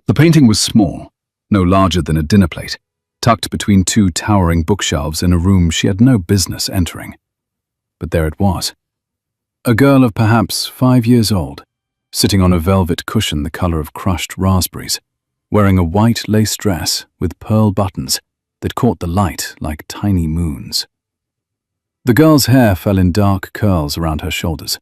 The painting was small, no larger than a dinner plate, tucked between two towering bookshelves in a room she had no business entering. But there it was. A girl of perhaps 5 years old, sitting on a velvet cushion the color of crushed raspberries, wearing a white lace dress with pearl buttons that caught the light like tiny moons. The girl's hair fell in dark curls around her shoulders.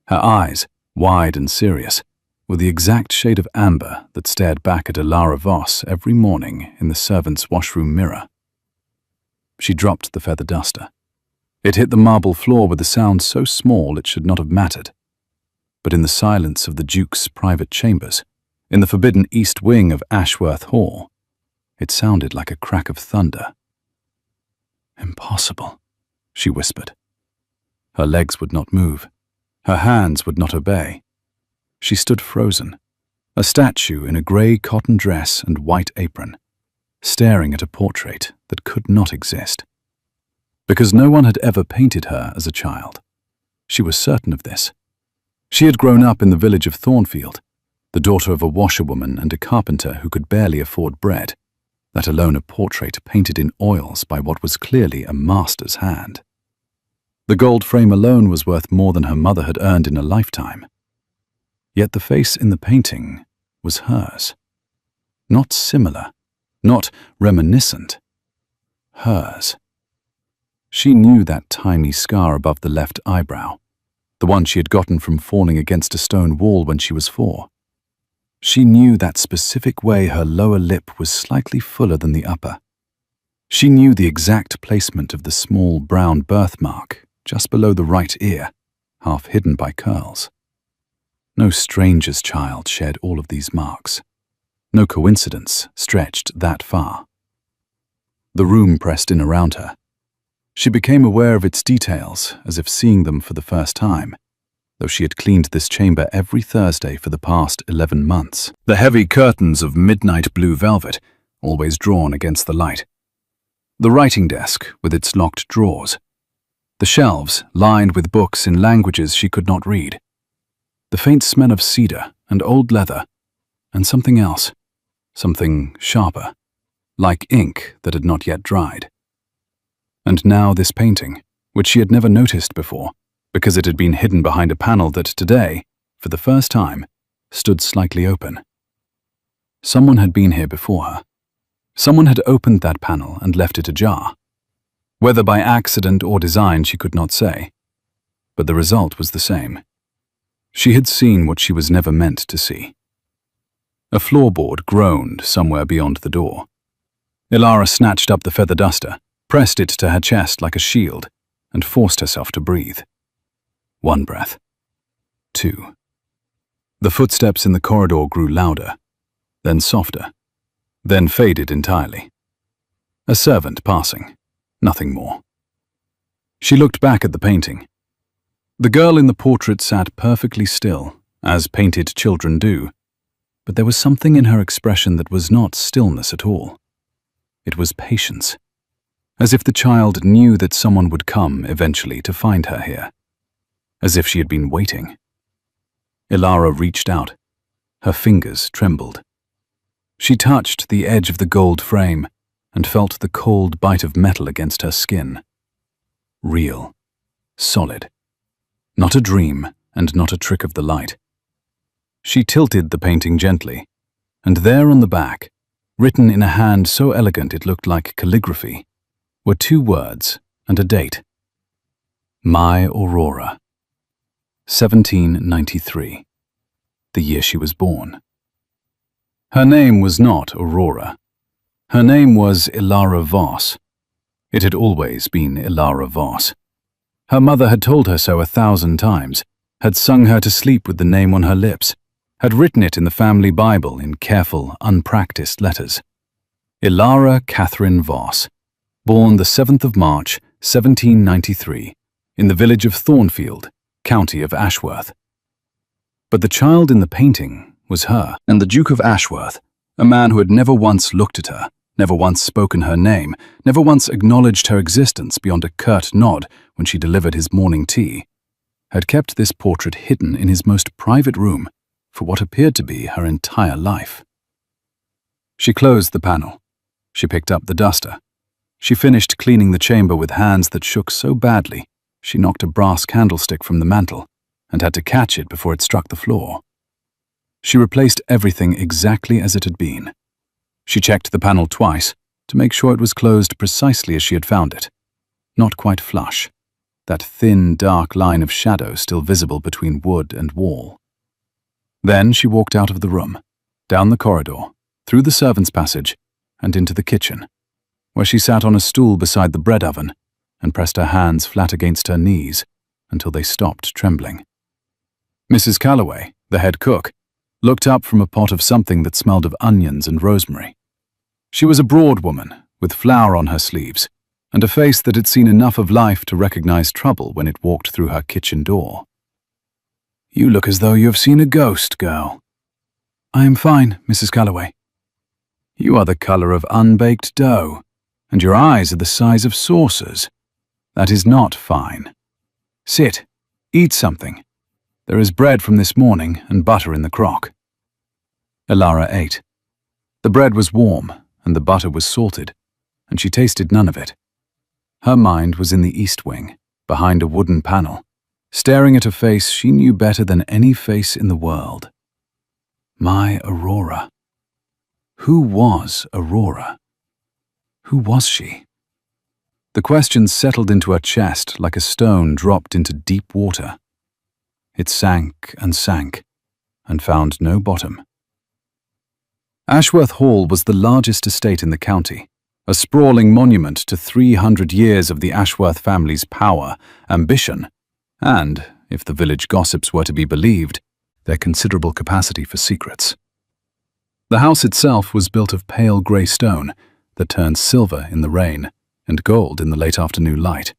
Her eyes, wide and serious, were the exact shade of amber that stared back at Ilara Voss every morning in the servant's washroom mirror. She dropped the feather duster. It hit the marble floor with a sound so small it should not have mattered. But in the silence of the Duke's private chambers, in the forbidden east wing of Ashworth Hall, it sounded like a crack of thunder. "Impossible," she whispered. Her legs would not move. Her hands would not obey. She stood frozen, a statue in a grey cotton dress and white apron, staring at a portrait that could not exist. Because no one had ever painted her as a child. She was certain of this. She had grown up in the village of Thornfield, the daughter of a washerwoman and a carpenter who could barely afford bread, let alone a portrait painted in oils by what was clearly a master's hand. The gold frame alone was worth more than her mother had earned in a lifetime. Yet the face in the painting was hers. Not similar, not reminiscent. Hers. She knew that tiny scar above the left eyebrow, the one she had gotten from falling against a stone wall when she was 4. She knew that specific way her lower lip was slightly fuller than the upper. She knew the exact placement of the small brown birthmark just below the right ear, half hidden by curls. No stranger's child shared all of these marks. No coincidence stretched that far. The room pressed in around her. She became aware of its details as if seeing them for the first time, though she had cleaned this chamber every Thursday for the past 11 months. The heavy curtains of midnight blue velvet, always drawn against the light. The writing desk with its locked drawers. The shelves lined with books in languages she could not read. The faint smell of cedar and old leather, and something else, something sharper, like ink that had not yet dried. And now this painting, which she had never noticed before, because it had been hidden behind a panel that today, for the first time, stood slightly open. Someone had been here before her. Someone had opened that panel and left it ajar. Whether by accident or design she could not say, but the result was the same. She had seen what she was never meant to see. A floorboard groaned somewhere beyond the door. Ilara snatched up the feather duster, pressed it to her chest like a shield, and forced herself to breathe. 1 breath. 2. The footsteps in the corridor grew louder, then softer, then faded entirely. A servant passing, nothing more. She looked back at the painting. The girl in the portrait sat perfectly still, as painted children do, but there was something in her expression that was not stillness at all. It was patience, as if the child knew that someone would come eventually to find her here, as if she had been waiting. Ilara reached out. Her fingers trembled. She touched the edge of the gold frame and felt the cold bite of metal against her skin. Real. Solid. Not a dream and not a trick of the light. She tilted the painting gently, and there on the back, written in a hand so elegant it looked like calligraphy, were 2 words and a date. My Aurora. 1793. The year she was born. Her name was not Aurora. Her name was Ilara Voss. It had always been Ilara Voss. Her mother had told her so 1,000 times, had sung her to sleep with the name on her lips, had written it in the family Bible in careful, unpracticed letters. Ilara Catherine Voss, born the 7th of March, 1793, in the village of Thornfield, county of Ashworth. But the child in the painting was her, and the Duke of Ashworth, a man who had never once looked at her, never once spoken her name, never once acknowledged her existence beyond a curt nod when she delivered his morning tea, had kept this portrait hidden in his most private room for what appeared to be her entire life. She closed the panel. She picked up the duster. She finished cleaning the chamber with hands that shook so badly she knocked a brass candlestick from the mantel and had to catch it before it struck the floor. She replaced everything exactly as it had been. She checked the panel twice to make sure it was closed precisely as she had found it. Not quite flush. That thin, dark line of shadow still visible between wood and wall. Then she walked out of the room, down the corridor, through the servants' passage, and into the kitchen, where she sat on a stool beside the bread oven and pressed her hands flat against her knees until they stopped trembling. Mrs. Calloway, the head cook, looked up from a pot of something that smelled of onions and rosemary. She was a broad woman, with flour on her sleeves, and a face that had seen enough of life to recognize trouble when it walked through her kitchen door. "You look as though you have seen a ghost, girl." "I am fine, Mrs. Calloway." "You are the color of unbaked dough, and your eyes are the size of saucers. That is not fine. Sit, eat something. There is bread from this morning and butter in the crock." Elara ate. The bread was warm, and the butter was salted, and she tasted none of it. Her mind was in the east wing, behind a wooden panel, staring at a face she knew better than any face in the world. My Aurora. Who was Aurora? Who was she? The question settled into her chest like a stone dropped into deep water. It sank and found no bottom. Ashworth Hall was the largest estate in the county, a sprawling monument to 300 years of the Ashworth family's power, ambition, and, if the village gossips were to be believed, their considerable capacity for secrets. The house itself was built of pale grey stone that turned silver in the rain and gold in the late afternoon light.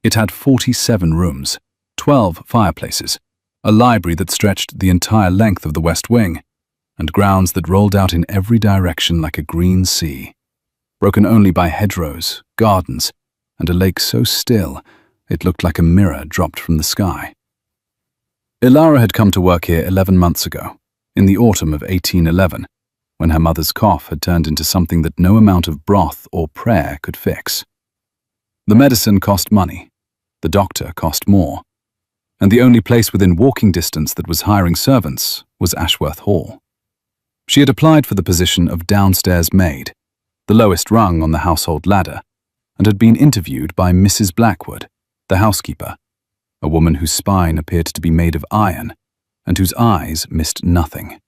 It had 47 rooms, 12 fireplaces, a library that stretched the entire length of the west wing, and grounds that rolled out in every direction like a green sea, broken only by hedgerows, gardens, and a lake so still it looked like a mirror dropped from the sky. Elara had come to work here 11 months ago, in the autumn of 1811, when her mother's cough had turned into something that no amount of broth or prayer could fix. The medicine cost money, the doctor cost more, and the only place within walking distance that was hiring servants was Ashworth Hall. She had applied for the position of downstairs maid, the lowest rung on the household ladder, and had been interviewed by Mrs. Blackwood, the housekeeper, a woman whose spine appeared to be made of iron and whose eyes missed nothing.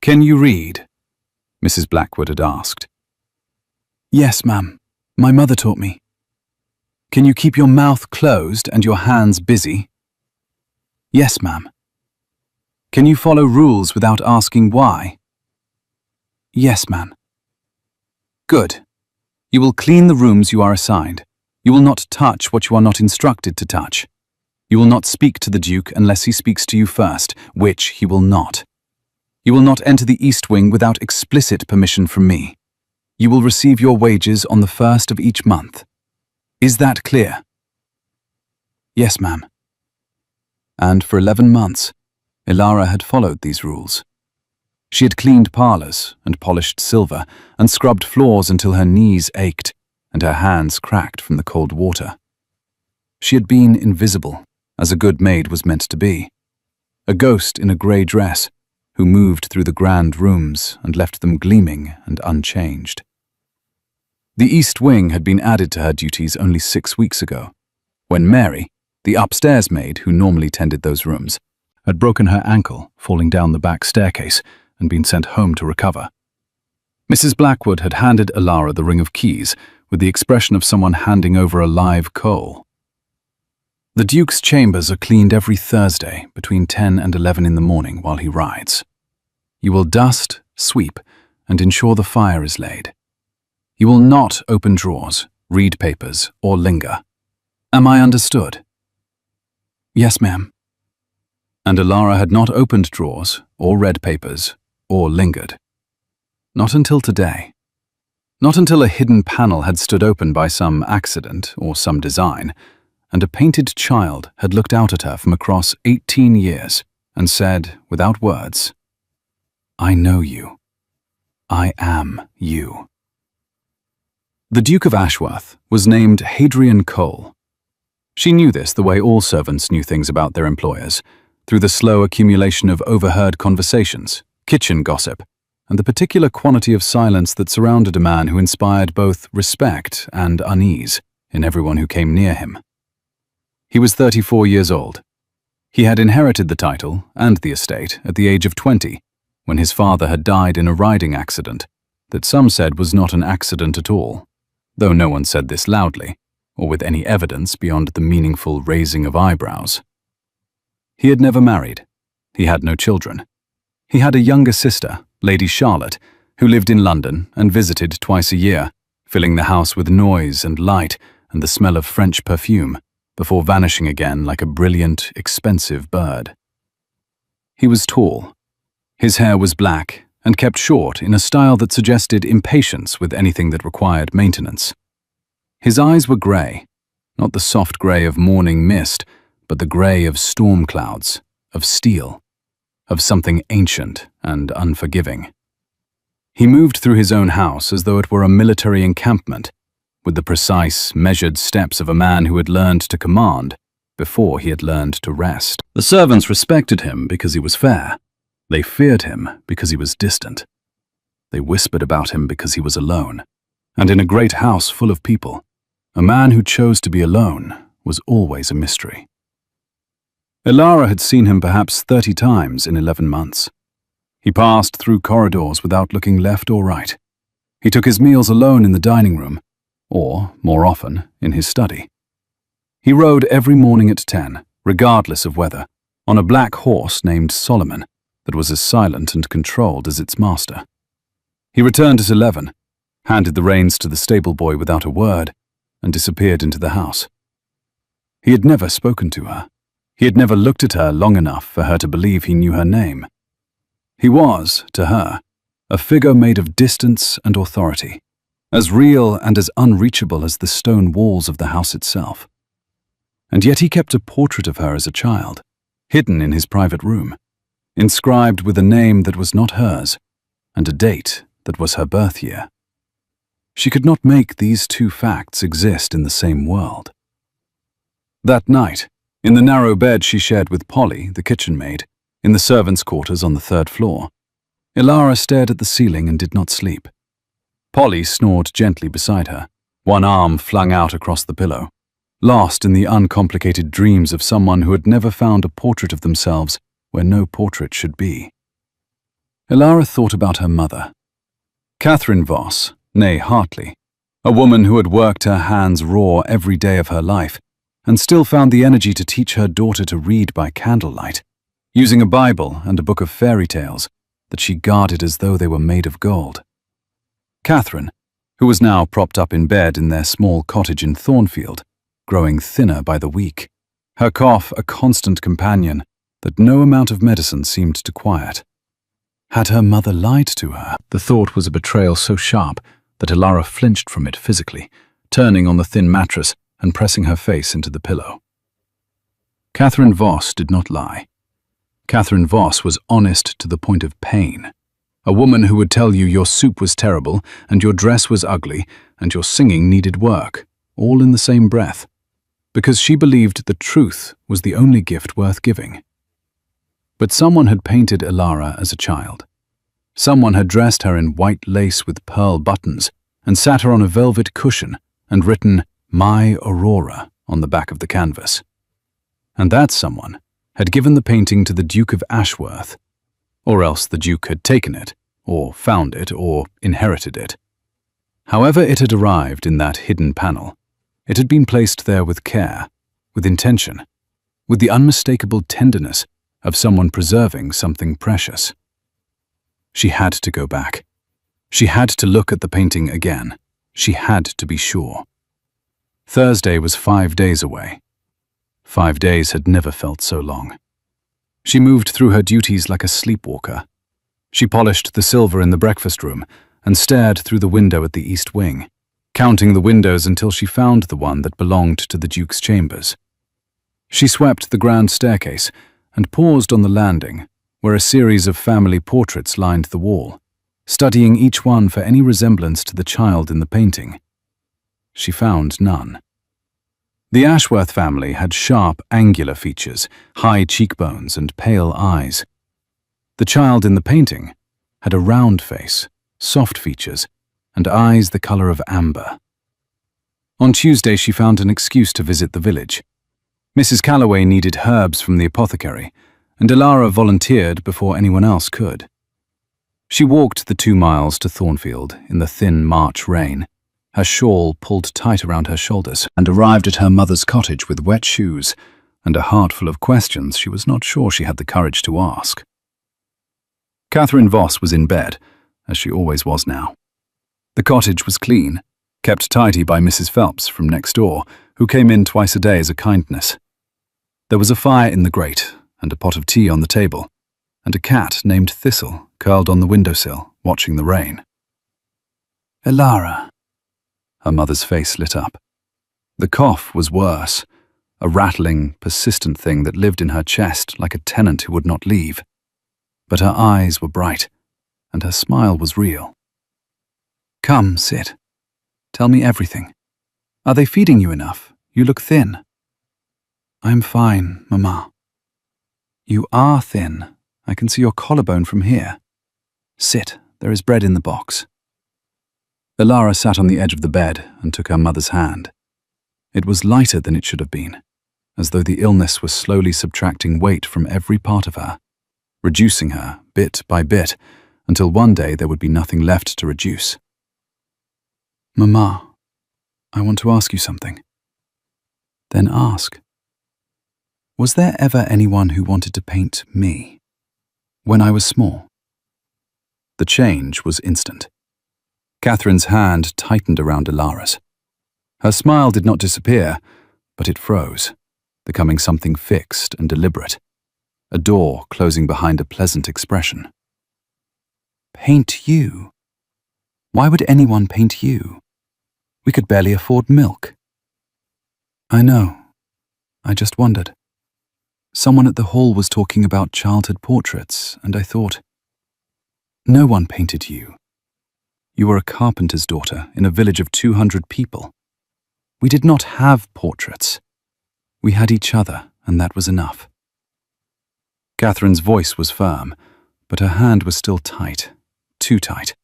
"Can you read?" Mrs. Blackwood had asked. "Yes, ma'am. My mother taught me." "Can you keep your mouth closed and your hands busy?" "Yes, ma'am." "Can you follow rules without asking why?" "Yes, ma'am." "Good. You will clean the rooms you are assigned. You will not touch what you are not instructed to touch. You will not speak to the Duke unless he speaks to you first, which he will not. You will not enter the East Wing without explicit permission from me. You will receive your wages on the 1st of each month. Is that clear?" "Yes, ma'am." And for 11 months, Elara had followed these rules. She had cleaned parlours and polished silver and scrubbed floors until her knees ached and her hands cracked from the cold water. She had been invisible, as a good maid was meant to be. A ghost in a grey dress, who moved through the grand rooms and left them gleaming and unchanged. The East Wing had been added to her duties only 6 weeks ago, when Mary, the upstairs maid who normally tended those rooms, had broken her ankle falling down the back staircase and been sent home to recover. Mrs. Blackwood had handed Elara the ring of keys with the expression of someone handing over a live coal. "The Duke's chambers are cleaned every Thursday between 10 and 11 in the morning while he rides. You will dust, sweep, and ensure the fire is laid. You will not open drawers, read papers, or linger. Am I understood?" "Yes, ma'am." And Elara had not opened drawers, or read papers, or lingered. Not until today. Not until a hidden panel had stood open by some accident or some design, and a painted child had looked out at her from across 18 years and said, without words, "I know you." I am you. The Duke of Ashworth was named Hadrian Cole. She knew this the way all servants knew things about their employers, through the slow accumulation of overheard conversations, kitchen gossip, and the particular quantity of silence that surrounded a man who inspired both respect and unease in everyone who came near him. He was 34 years old. He had inherited the title and the estate at the age of 20, when his father had died in a riding accident that some said was not an accident at all, though no one said this loudly, or with any evidence beyond the meaningful raising of eyebrows. He had never married. He had no children. He had a younger sister, Lady Charlotte, who lived in London and visited twice a year, filling the house with noise and light and the smell of French perfume, before vanishing again like a brilliant, expensive bird. He was tall. His hair was black and kept short in a style that suggested impatience with anything that required maintenance. His eyes were grey, not the soft grey of morning mist, but the grey of storm clouds, of steel, of something ancient and unforgiving. He moved through his own house as though it were a military encampment, with the precise, measured steps of a man who had learned to command before he had learned to rest. The servants respected him because he was fair. They feared him because he was distant. They whispered about him because he was alone. And in a great house full of people, a man who chose to be alone was always a mystery. Ilara had seen him perhaps 30 times in 11 months. He passed through corridors without looking left or right. He took his meals alone in the dining room, or, more often, in his study. He rode every morning at 10, regardless of weather, on a black horse named Solomon that was as silent and controlled as its master. He returned at 11, handed the reins to the stable boy without a word, and disappeared into the house. He had never spoken to her. He had never looked at her long enough for her to believe he knew her name. He was, to her, a figure made of distance and authority, as real and as unreachable as the stone walls of the house itself. And yet he kept a portrait of her as a child, hidden in his private room, inscribed with a name that was not hers, and a date that was her birth year. She could not make these two facts exist in the same world. That night, in the narrow bed she shared with Polly, the kitchen maid, in the servants' quarters on the 3rd floor, Ilara stared at the ceiling and did not sleep. Polly snored gently beside her, one arm flung out across the pillow, lost in the uncomplicated dreams of someone who had never found a portrait of themselves where no portrait should be. Ilara thought about her mother, Catherine Voss, née Hartley, a woman who had worked her hands raw every day of her life and still found the energy to teach her daughter to read by candlelight, using a Bible and a book of fairy tales that she guarded as though they were made of gold. Catherine, who was now propped up in bed in their small cottage in Thornfield, growing thinner by the week, her cough a constant companion that no amount of medicine seemed to quiet. Had her mother lied to her? The thought was a betrayal so sharp that Ilara flinched from it physically, turning on the thin mattress and pressing her face into the pillow. Catherine Voss did not lie. Catherine Voss was honest to the point of pain. A woman who would tell you your soup was terrible and your dress was ugly and your singing needed work, all in the same breath, because she believed the truth was the only gift worth giving. But someone had painted Ilara as a child. Someone had dressed her in white lace with pearl buttons and sat her on a velvet cushion and written "My Aurora" on the back of the canvas. And that someone had given the painting to the Duke of Ashworth, or else the Duke had taken it, or found it, or inherited it. However it had arrived in that hidden panel, it had been placed there with care, with intention, with the unmistakable tenderness of someone preserving something precious. She had to go back. She had to look at the painting again. She had to be sure. Thursday was 5 days away. 5 days had never felt so long. She moved through her duties like a sleepwalker. She polished the silver in the breakfast room and stared through the window at the east wing, counting the windows until she found the one that belonged to the Duke's chambers. She swept the grand staircase and paused on the landing, where a series of family portraits lined the wall, studying each one for any resemblance to the child in the painting. She found none. The Ashworth family had sharp, angular features, high cheekbones, and pale eyes. The child in the painting had a round face, soft features, and eyes the color of amber. On Tuesday, she found an excuse to visit the village. Mrs. Calloway needed herbs from the apothecary, and Ilara volunteered before anyone else could. She walked the 2 miles to Thornfield in the thin March rain, her shawl pulled tight around her shoulders, and arrived at her mother's cottage with wet shoes and a heart full of questions she was not sure she had the courage to ask. Catherine Voss was in bed, as she always was now. The cottage was clean, kept tidy by Mrs. Phelps from next door, who came in twice a day as a kindness. There was a fire in the grate, and a pot of tea on the table, and a cat named Thistle curled on the windowsill, watching the rain. "Ilara." Her mother's face lit up. The cough was worse, a rattling, persistent thing that lived in her chest like a tenant who would not leave. But her eyes were bright, and her smile was real. "Come, sit. Tell me everything. Are they feeding you enough? You look thin." "I'm fine, Mama." "You are thin. I can see your collarbone from here. Sit, there is bread in the box." Ilara sat on the edge of the bed and took her mother's hand. It was lighter than it should have been, as though the illness was slowly subtracting weight from every part of her, reducing her bit by bit, until one day there would be nothing left to reduce. "Mama, I want to ask you something." "Then ask." "Was there ever anyone who wanted to paint me when I was small?" The change was instant. Catherine's hand tightened around Ilara's. Her smile did not disappear, but it froze, becoming something fixed and deliberate, a door closing behind a pleasant expression. "Paint you? Why would anyone paint you? We could barely afford milk." "I know. I just wondered. Someone at the hall was talking about childhood portraits, and I thought, no one painted you. You were a carpenter's daughter in a village of 200 people. We did not have portraits. We had each other, and that was enough." Catherine's voice was firm, but her hand was still tight, too tight,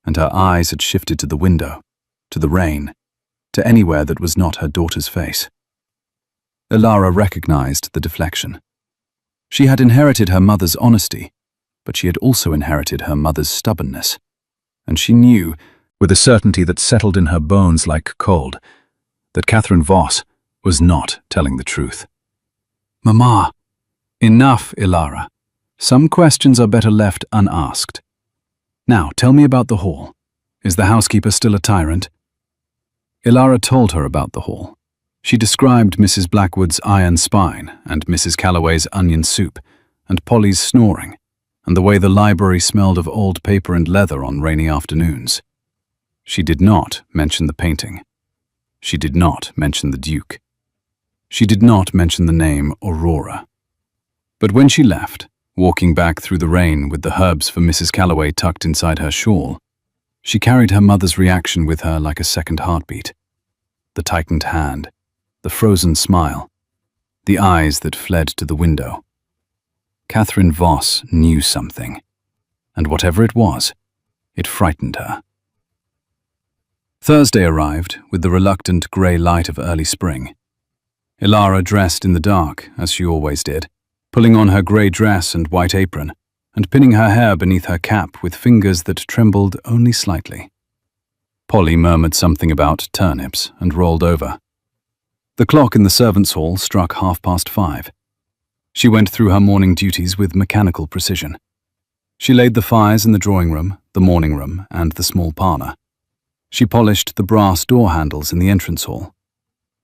and her eyes had shifted to the window, to the rain, to anywhere that was not her daughter's face. Ilara recognized the deflection. She had inherited her mother's honesty, but she had also inherited her mother's stubbornness. And she knew, with a certainty that settled in her bones like cold, that Catherine Voss was not telling the truth. "Mama." "Enough, Ilara. Some questions are better left unasked. Now, tell me about the hall. Is the housekeeper still a tyrant?" Ilara told her about the hall. She described Mrs. Blackwood's iron spine and Mrs. Calloway's onion soup and Polly's snoring, and the way the library smelled of old paper and leather on rainy afternoons. She did not mention the painting. She did not mention the Duke. She did not mention the name Aurora. But when she left, walking back through the rain with the herbs for Mrs. Calloway tucked inside her shawl, she carried her mother's reaction with her like a second heartbeat. The tightened hand, the frozen smile, the eyes that fled to the window. Catherine Voss knew something, and whatever it was, it frightened her. Thursday arrived with the reluctant grey light of early spring. Ilara dressed in the dark, as she always did, pulling on her grey dress and white apron, and pinning her hair beneath her cap with fingers that trembled only slightly. Polly murmured something about turnips and rolled over. The clock in the servants' hall struck 5:30. She went through her morning duties with mechanical precision. She laid the fires in the drawing room, the morning room, and the small parlour. She polished the brass door handles in the entrance hall.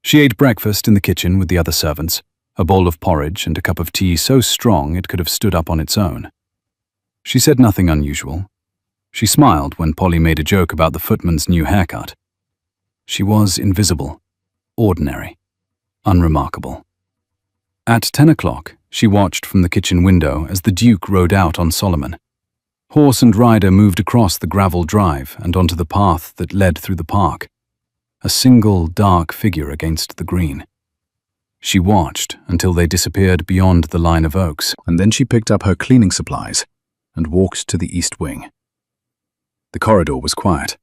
She ate breakfast in the kitchen with the other servants, a bowl of porridge and a cup of tea so strong it could have stood up on its own. She said nothing unusual. She smiled when Polly made a joke about the footman's new haircut. She was invisible, ordinary, unremarkable. At 10 o'clock, she watched from the kitchen window as the Duke rode out on Solomon. Horse and rider moved across the gravel drive and onto the path that led through the park, a single dark figure against the green. She watched until they disappeared beyond the line of oaks, and then she picked up her cleaning supplies and walked to the east wing. The corridor was quiet.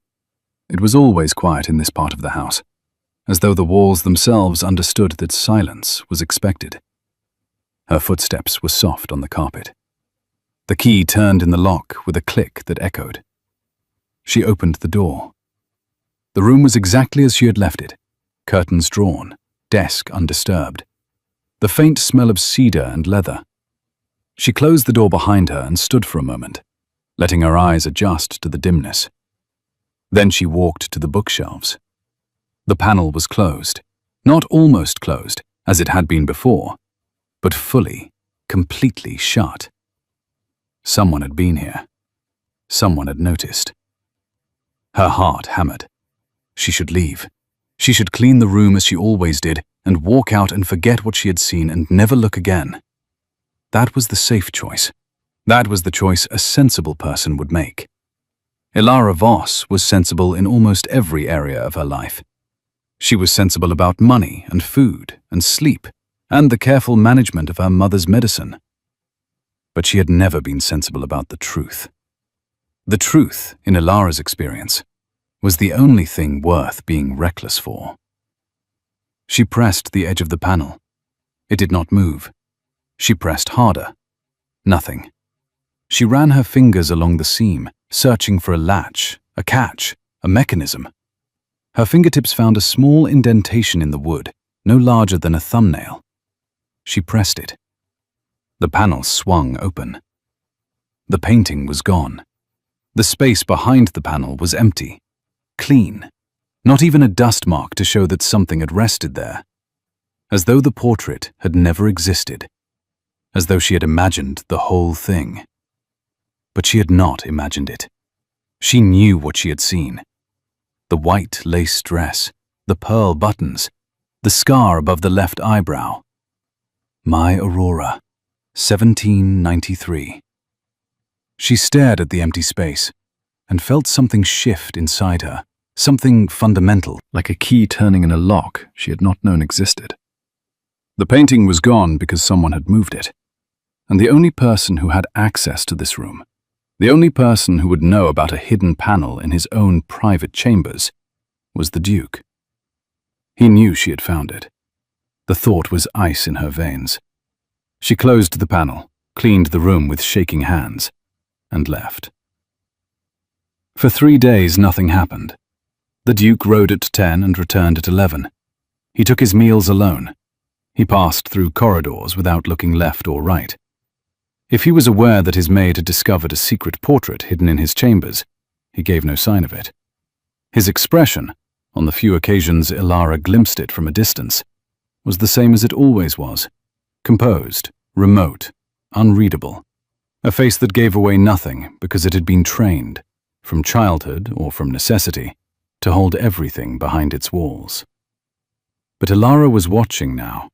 It was always quiet in this part of the house, as though the walls themselves understood that silence was expected. Her footsteps were soft on the carpet. The key turned in the lock with a click that echoed. She opened the door. The room was exactly as she had left it, curtains drawn, desk undisturbed. The faint smell of cedar and leather. She closed the door behind her and stood for a moment, letting her eyes adjust to the dimness. Then she walked to the bookshelves. The panel was closed, not almost closed, as it had been before, but fully, completely shut. Someone had been here. Someone had noticed. Her heart hammered. She should leave. She should clean the room as she always did and walk out and forget what she had seen and never look again. That was the safe choice. That was the choice a sensible person would make. Ilara Voss was sensible in almost every area of her life. She was sensible about money and food and sleep and the careful management of her mother's medicine. But she had never been sensible about the truth. The truth, in Ilara's experience, was the only thing worth being reckless for. She pressed the edge of the panel. It did not move. She pressed harder. Nothing. She ran her fingers along the seam, searching for a latch, a catch, a mechanism. Her fingertips found a small indentation in the wood, no larger than a thumbnail. She pressed it. The panel swung open. The painting was gone. The space behind the panel was empty, clean, not even a dust mark to show that something had rested there. As though the portrait had never existed. As though she had imagined the whole thing. But she had not imagined it. She knew what she had seen. The white lace dress, the pearl buttons, the scar above the left eyebrow. My Aurora, 1793. She stared at the empty space and felt something shift inside her, something fundamental, like a key turning in a lock she had not known existed. The painting was gone because someone had moved it, and the only person who had access to this room, the only person who would know about a hidden panel in his own private chambers, was the Duke. He knew she had found it. The thought was ice in her veins. She closed the panel, cleaned the room with shaking hands, and left. For 3 days nothing happened. The Duke rode at 10 and returned at 11. He took his meals alone. He passed through corridors without looking left or right. If he was aware that his maid had discovered a secret portrait hidden in his chambers, he gave no sign of it. His expression, on the few occasions Ilara glimpsed it from a distance, was the same as it always was, composed, remote, unreadable, a face that gave away nothing because it had been trained, from childhood or from necessity, to hold everything behind its walls. But Ilara was watching now.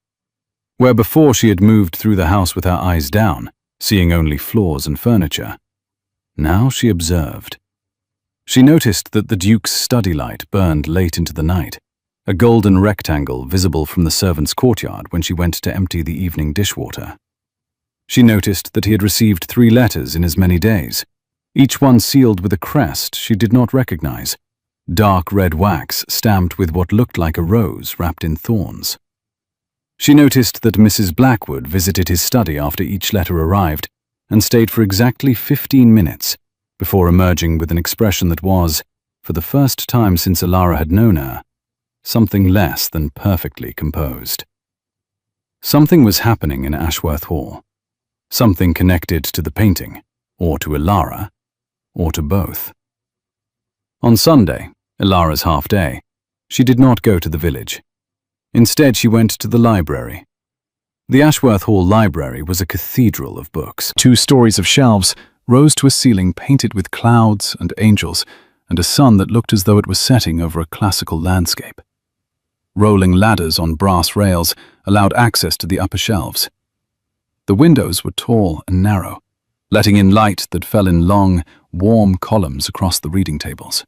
Where before she had moved through the house with her eyes down, seeing only floors and furniture, now she observed. She noticed that the Duke's study light burned late into the night, a golden rectangle visible from the servants' courtyard when she went to empty the evening dishwater. She noticed that he had received 3 letters in as many days, each one sealed with a crest she did not recognize, dark red wax stamped with what looked like a rose wrapped in thorns. She noticed that Mrs. Blackwood visited his study after each letter arrived and stayed for exactly 15 minutes before emerging with an expression that was, for the first time since Ilara had known her, something less than perfectly composed. Something was happening in Ashworth Hall, something connected to the painting, or to Ilara, or to both. On Sunday, Ilara's half-day, she did not go to the village. Instead, she went to the library. The Ashworth Hall Library was a cathedral of books. 2 stories of shelves rose to a ceiling painted with clouds and angels and a sun that looked as though it was setting over a classical landscape. Rolling ladders on brass rails allowed access to the upper shelves. The windows were tall and narrow, letting in light that fell in long, warm columns across the reading tables.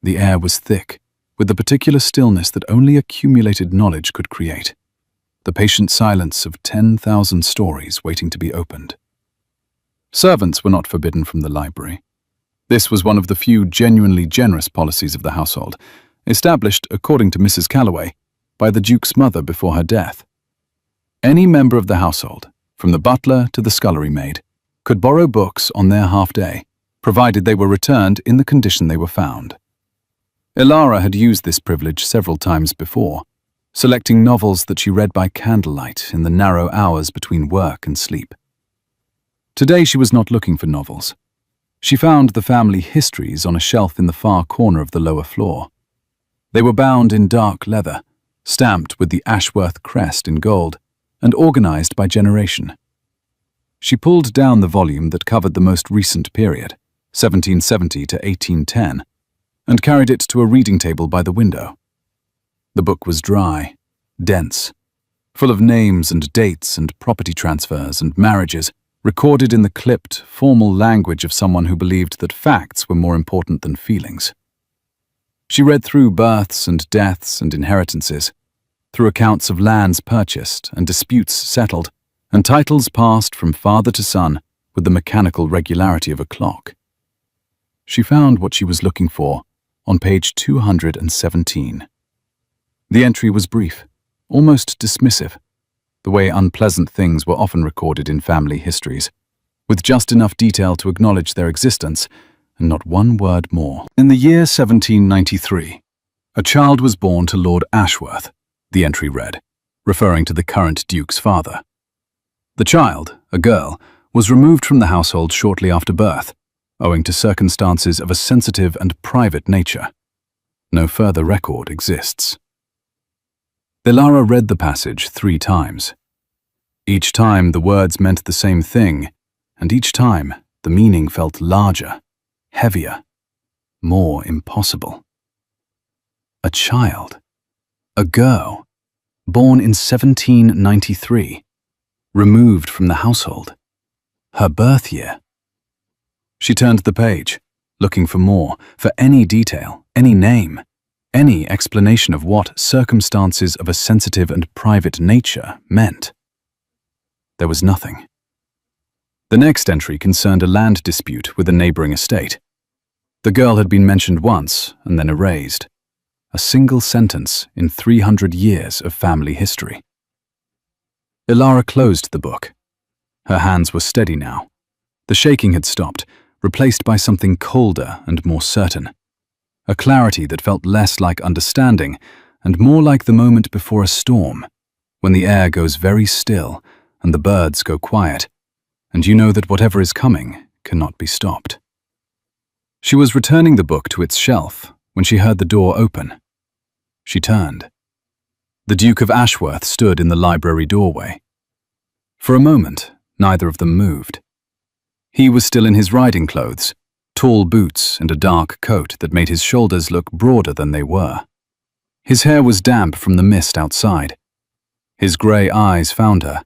The air was thick, with the particular stillness that only accumulated knowledge could create, the patient silence of 10,000 stories waiting to be opened. Servants were not forbidden from the library. This was one of the few genuinely generous policies of the household, established, according to Mrs. Calloway, by the Duke's mother before her death. Any member of the household, from the butler to the scullery maid, could borrow books on their half-day, provided they were returned in the condition they were found. Ilara had used this privilege several times before, selecting novels that she read by candlelight in the narrow hours between work and sleep. Today she was not looking for novels. She found the family histories on a shelf in the far corner of the lower floor. They were bound in dark leather, stamped with the Ashworth crest in gold, and organized by generation. She pulled down the volume that covered the most recent period, 1770 to 1810, and carried it to a reading table by the window. The book was dry, dense, full of names and dates and property transfers and marriages, recorded in the clipped, formal language of someone who believed that facts were more important than feelings. She read through births and deaths and inheritances, through accounts of lands purchased and disputes settled, and titles passed from father to son with the mechanical regularity of a clock. She found what she was looking for on page 217. The entry was brief, almost dismissive, the way unpleasant things were often recorded in family histories, with just enough detail to acknowledge their existence and not one word more. In the year 1793, a child was born to Lord Ashworth, the entry read, referring to the current Duke's father. The child, a girl, was removed from the household shortly after birth, owing to circumstances of a sensitive and private nature. No further record exists. Ilara read the passage 3 times. Each time the words meant the same thing, and each time the meaning felt larger, heavier, more impossible. A child, a girl, born in 1793, removed from the household, her birth year. She turned the page, looking for more, for any detail, any name, any explanation of what circumstances of a sensitive and private nature meant. There was nothing. The next entry concerned a land dispute with a neighboring estate. The girl had been mentioned once and then erased. A single sentence in 300 years of family history. Ilara closed the book. Her hands were steady now. The shaking had stopped, replaced by something colder and more certain. A clarity that felt less like understanding and more like the moment before a storm, when the air goes very still and the birds go quiet, and you know that whatever is coming cannot be stopped. She was returning the book to its shelf when she heard the door open. She turned. The Duke of Ashworth stood in the library doorway. For a moment, neither of them moved. He was still in his riding clothes, tall boots and a dark coat that made his shoulders look broader than they were. His hair was damp from the mist outside. His grey eyes found her,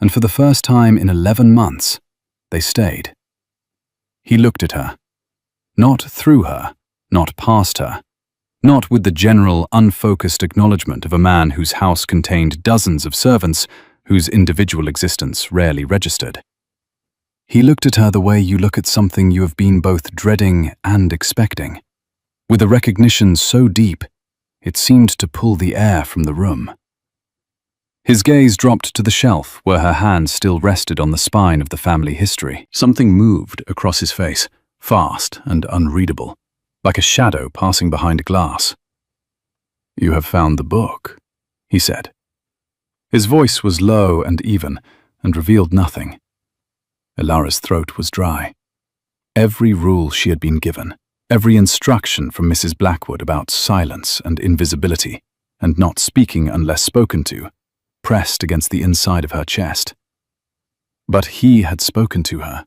and for the first time in 11 months, they stayed. He looked at her. Not through her, not past her, not with the general, unfocused acknowledgement of a man whose house contained dozens of servants whose individual existence rarely registered. He looked at her the way you look at something you have been both dreading and expecting, with a recognition so deep it seemed to pull the air from the room. His gaze dropped to the shelf where her hand still rested on the spine of the family history. Something moved across his face, fast and unreadable, like a shadow passing behind glass. "You have found the book," he said. His voice was low and even, and revealed nothing. Ilara's throat was dry. Every rule she had been given, every instruction from Mrs. Blackwood about silence and invisibility, and not speaking unless spoken to, pressed against the inside of her chest. But he had spoken to her,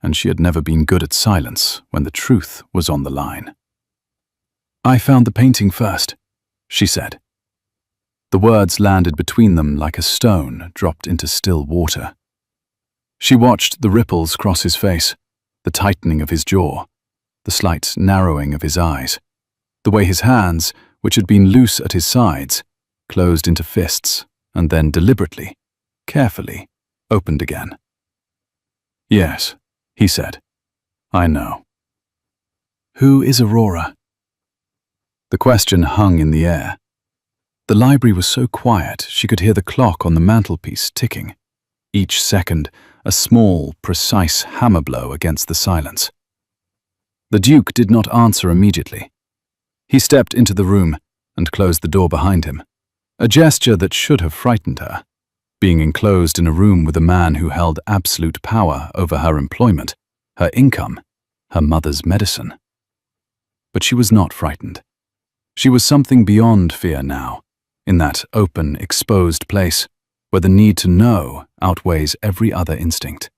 and she had never been good at silence when the truth was on the line. "I found the painting first," she said. The words landed between them like a stone dropped into still water. She watched the ripples cross his face, the tightening of his jaw, the slight narrowing of his eyes, the way his hands, which had been loose at his sides, closed into fists and then deliberately, carefully, opened again. "Yes," he said. "I know." "Who is Aurora?" The question hung in the air. The library was so quiet she could hear the clock on the mantelpiece ticking, each second a small, precise hammer blow against the silence. The Duke did not answer immediately. He stepped into the room and closed the door behind him, a gesture that should have frightened her, being enclosed in a room with a man who held absolute power over her employment, her income, her mother's medicine. But she was not frightened. She was something beyond fear now, in that open, exposed place where the need to know outweighs every other instinct.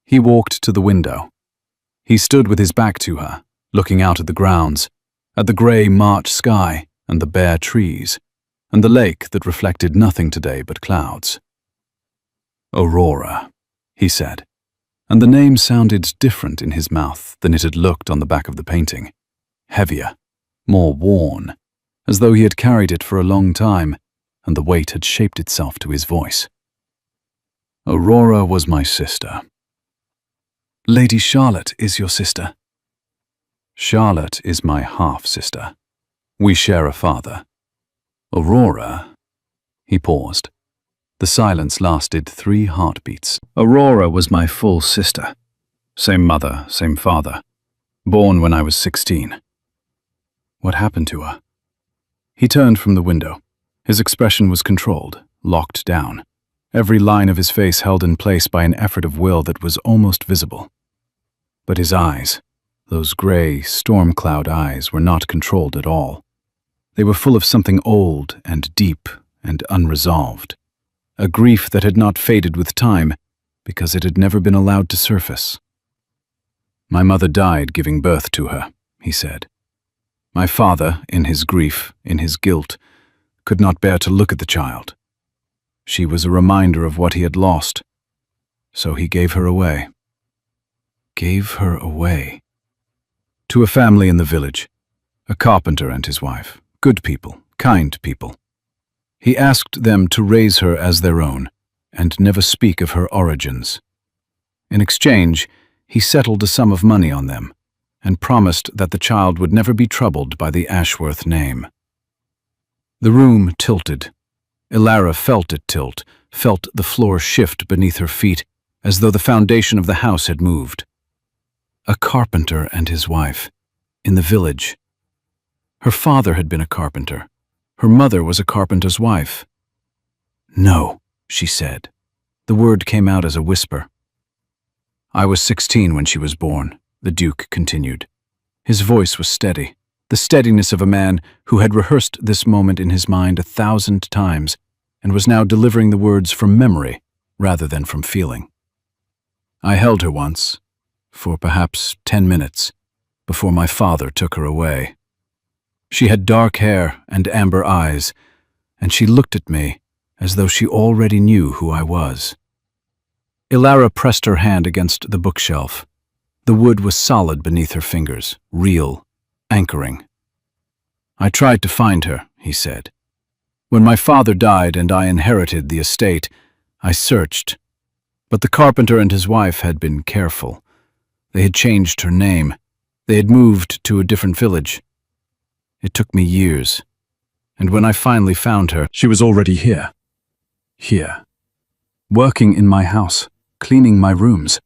He walked to the window. He stood with his back to her, looking out at the grounds, at the grey March sky and the bare trees, and the lake that reflected nothing today but clouds. "Aurora," he said, and the name sounded different in his mouth than it had looked on the back of the painting, heavier, more worn, as though he had carried it for a long time, and the weight had shaped itself to his voice. "Aurora was my sister." "Lady Charlotte is your sister?" "Charlotte is my half-sister. We share a father. Aurora—" He paused. The silence lasted 3 heartbeats. "Aurora was my full sister. Same mother, same father. Born when I was 16. "What happened to her?" He turned from the window. His expression was controlled, locked down, every line of his face held in place by an effort of will that was almost visible. But his eyes, those grey, storm cloud eyes, were not controlled at all. They were full of something old and deep and unresolved, a grief that had not faded with time because it had never been allowed to surface. "My mother died giving birth to her," he said. "My father, in his grief, in his guilt, could not bear to look at the child. She was a reminder of what he had lost, so he gave her away." Gave her away? To a family in the village, a carpenter and his wife, good people, kind people. He asked them to raise her as their own and never speak of her origins. In exchange, he settled a sum of money on them and promised that the child would never be troubled by the Ashworth name. The room tilted. Ilara felt it tilt, felt the floor shift beneath her feet, as though the foundation of the house had moved. A carpenter and his wife, in the village. Her father had been a carpenter. Her mother was a carpenter's wife. "No," she said. The word came out as a whisper. "I was 16 when she was born," the Duke continued. His voice was steady, the steadiness of a man who had rehearsed this moment in his mind 1,000 times and was now delivering the words from memory rather than from feeling. "I held her once, for perhaps 10 minutes, before my father took her away. She had dark hair and amber eyes, and she looked at me as though she already knew who I was." Ilara pressed her hand against the bookshelf. The wood was solid beneath her fingers, real, anchoring. "I tried to find her," he said. "When my father died and I inherited the estate, I searched. But the carpenter and his wife had been careful. They had changed her name. They had moved to a different village. It took me years. And when I finally found her, she was already here. Here. Working in my house, cleaning my rooms,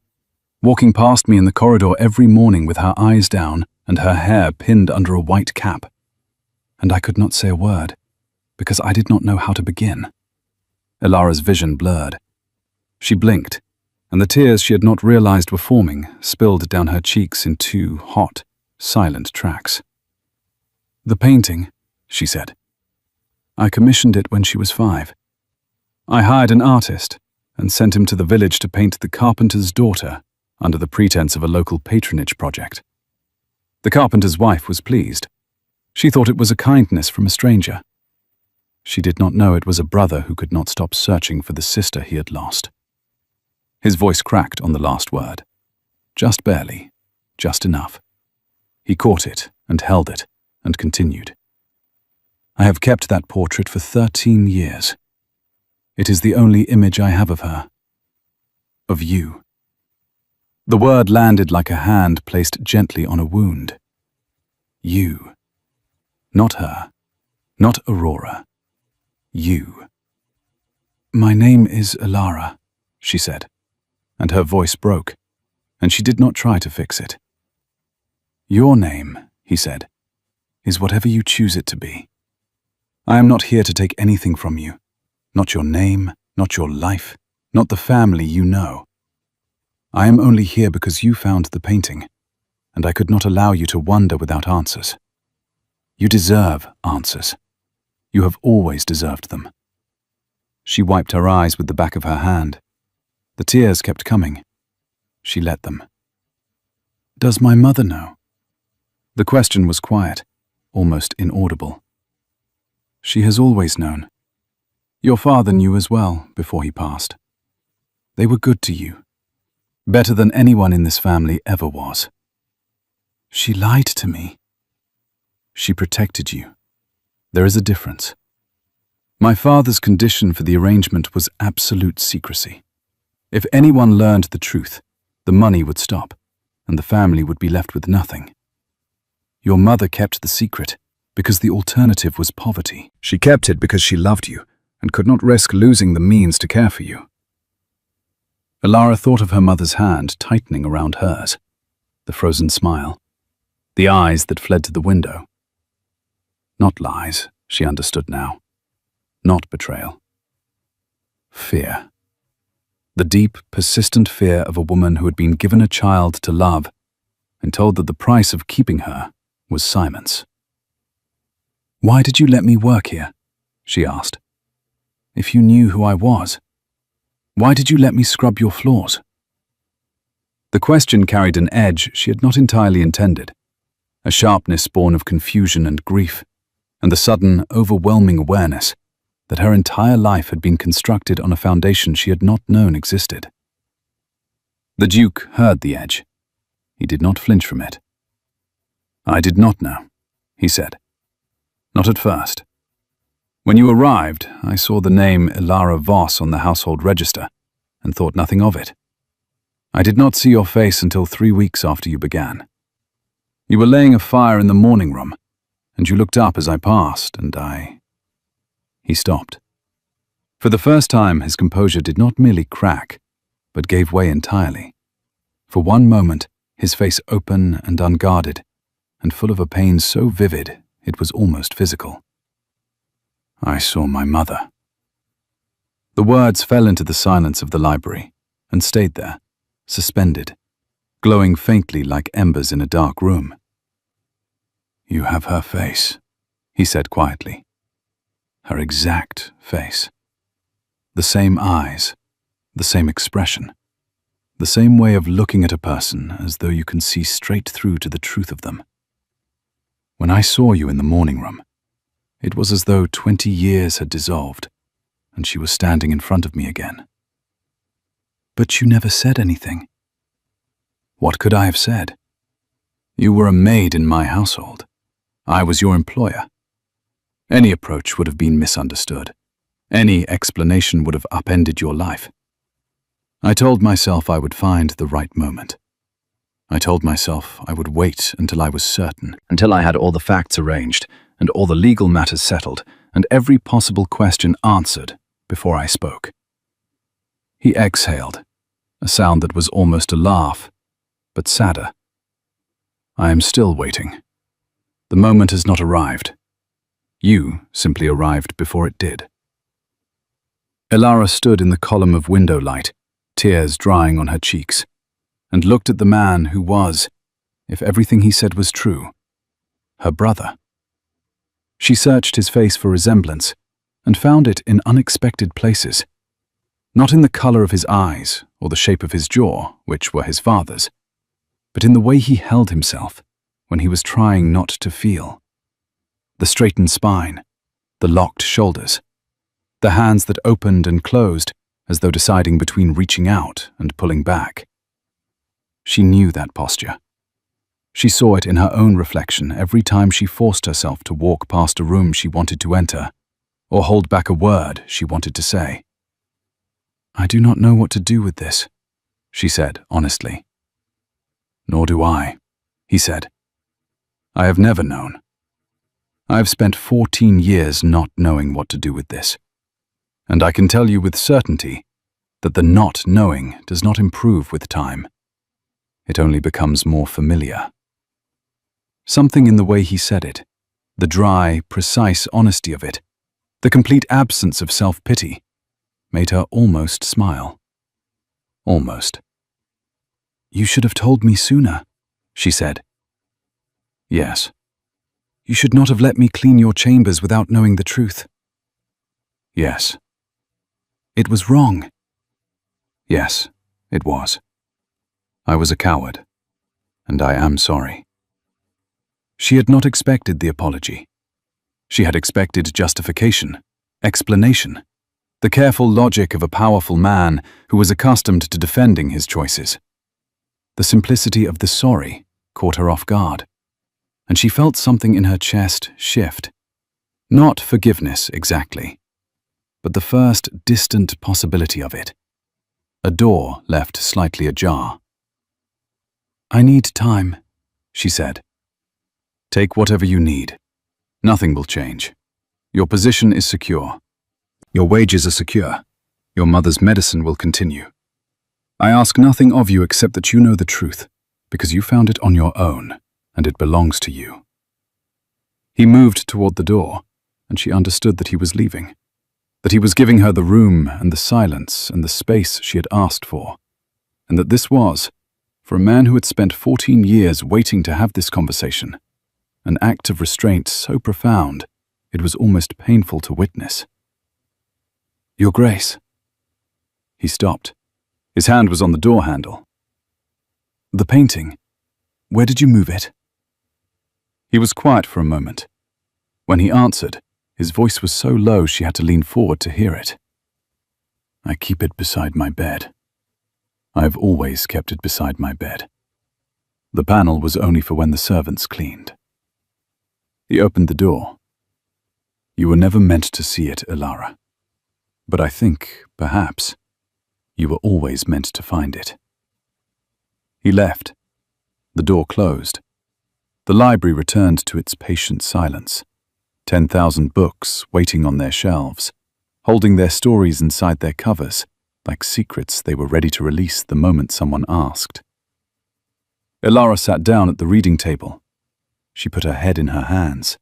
walking past me in the corridor every morning with her eyes down and her hair pinned under a white cap. And I could not say a word, because I did not know how to begin." Ilara's vision blurred. She blinked, and the tears she had not realized were forming spilled down her cheeks in 2 hot, silent tracks. "The painting," she said. "I commissioned it when she was 5. I hired an artist and sent him to the village to paint the carpenter's daughter under the pretense of a local patronage project. The carpenter's wife was pleased. She thought it was a kindness from a stranger. She did not know it was a brother who could not stop searching for the sister he had lost. His voice cracked on the last word. Just barely, just enough. He caught it and held it and continued. I have kept that portrait for 13 years. It is the only image I have of her. Of you. The word landed like a hand placed gently on a wound. You. Not her. Not Aurora. You. My name is Elara, she said, and her voice broke, and she did not try to fix it. Your name, he said, is whatever you choose it to be. I am not here to take anything from you, not your name, not your life, not the family you know. I am only here because you found the painting, and I could not allow you to wonder without answers. You deserve answers. You have always deserved them. She wiped her eyes with the back of her hand. The tears kept coming. She let them. Does my mother know? The question was quiet, almost inaudible. She has always known. Your father knew as well before he passed. They were good to you. Better than anyone in this family ever was. She lied to me. She protected you. There is a difference. My father's condition for the arrangement was absolute secrecy. If anyone learned the truth, the money would stop, and the family would be left with nothing. Your mother kept the secret because the alternative was poverty. She kept it because she loved you and could not risk losing the means to care for you. Elara thought of her mother's hand tightening around hers, the frozen smile, the eyes that fled to the window. Not lies, she understood now. Not betrayal. Fear. The deep, persistent fear of a woman who had been given a child to love and told that the price of keeping her was silence. Why did you let me work here? She asked. If you knew who I was, why did you let me scrub your floors? The question carried an edge she had not entirely intended, a sharpness born of confusion and grief, and the sudden, overwhelming awareness that her entire life had been constructed on a foundation she had not known existed. The Duke heard the edge. He did not flinch from it. I did not know, he said. Not at first. When you arrived, I saw the name Elara Voss on the household register and thought nothing of it. I did not see your face until 3 weeks after you began. You were laying a fire in the morning room, and you looked up as I passed, and I... He stopped. For the first time, his composure did not merely crack, but gave way entirely. For one moment, his face open and unguarded, and full of a pain so vivid it was almost physical. I saw my mother. The words fell into the silence of the library and stayed there, suspended, glowing faintly like embers in a dark room. You have her face, he said quietly. Her exact face. The same eyes, the same expression, the same way of looking at a person as though you can see straight through to the truth of them. When I saw you in the morning room, it was as though 20 years had dissolved, and she was standing in front of me again. But you never said anything. What could I have said? You were a maid in my household. I was your employer. Any approach would have been misunderstood. Any explanation would have upended your life. I told myself I would find the right moment. I told myself I would wait until I was certain, until I had all the facts arranged, and all the legal matters settled, and every possible question answered before I spoke. He exhaled, a sound that was almost a laugh, but sadder. I am still waiting. The moment has not arrived. You simply arrived before it did. Elara stood in the column of window light, tears drying on her cheeks, and looked at the man who was, if everything he said was true, her brother. She searched his face for resemblance and found it in unexpected places, not in the color of his eyes or the shape of his jaw, which were his father's, but in the way he held himself when he was trying not to feel. The straightened spine, the locked shoulders, the hands that opened and closed as though deciding between reaching out and pulling back. She knew that posture. She saw it in her own reflection every time she forced herself to walk past a room she wanted to enter, or hold back a word she wanted to say. "I do not know what to do with this," she said honestly. "Nor do I," he said. "I have never known. I have spent 14 years not knowing what to do with this. And I can tell you with certainty that the not knowing does not improve with time. It only becomes more familiar." Something in the way he said it, the dry, precise honesty of it, the complete absence of self-pity, made her almost smile. Almost. "You should have told me sooner," she said. "Yes." "You should not have let me clean your chambers without knowing the truth." "Yes." "It was wrong." "Yes, it was. I was a coward, and I am sorry." She had not expected the apology. She had expected justification, explanation, the careful logic of a powerful man who was accustomed to defending his choices. The simplicity of the sorry caught her off guard, and she felt something in her chest shift. Not forgiveness exactly, but the first distant possibility of it. A door left slightly ajar. "I need time," she said. "Take whatever you need. Nothing will change. Your position is secure. Your wages are secure. Your mother's medicine will continue. I ask nothing of you except that you know the truth, because you found it on your own, and it belongs to you." He moved toward the door, and she understood that he was leaving, that he was giving her the room and the silence and the space she had asked for, and that this was, for a man who had spent 14 years waiting to have this conversation, an act of restraint so profound it was almost painful to witness. "Your Grace." He stopped. His hand was on the door handle. "The painting. Where did you move it?" He was quiet for a moment. When he answered, his voice was so low she had to lean forward to hear it. "I keep it beside my bed. I have always kept it beside my bed. The panel was only for when the servants cleaned." He opened the door. "You were never meant to see it, Elara. But I think, perhaps, you were always meant to find it." He left. The door closed. The library returned to its patient silence. 10,000 books waiting on their shelves, holding their stories inside their covers, like secrets they were ready to release the moment someone asked. Elara sat down at the reading table. She put her head in her hands,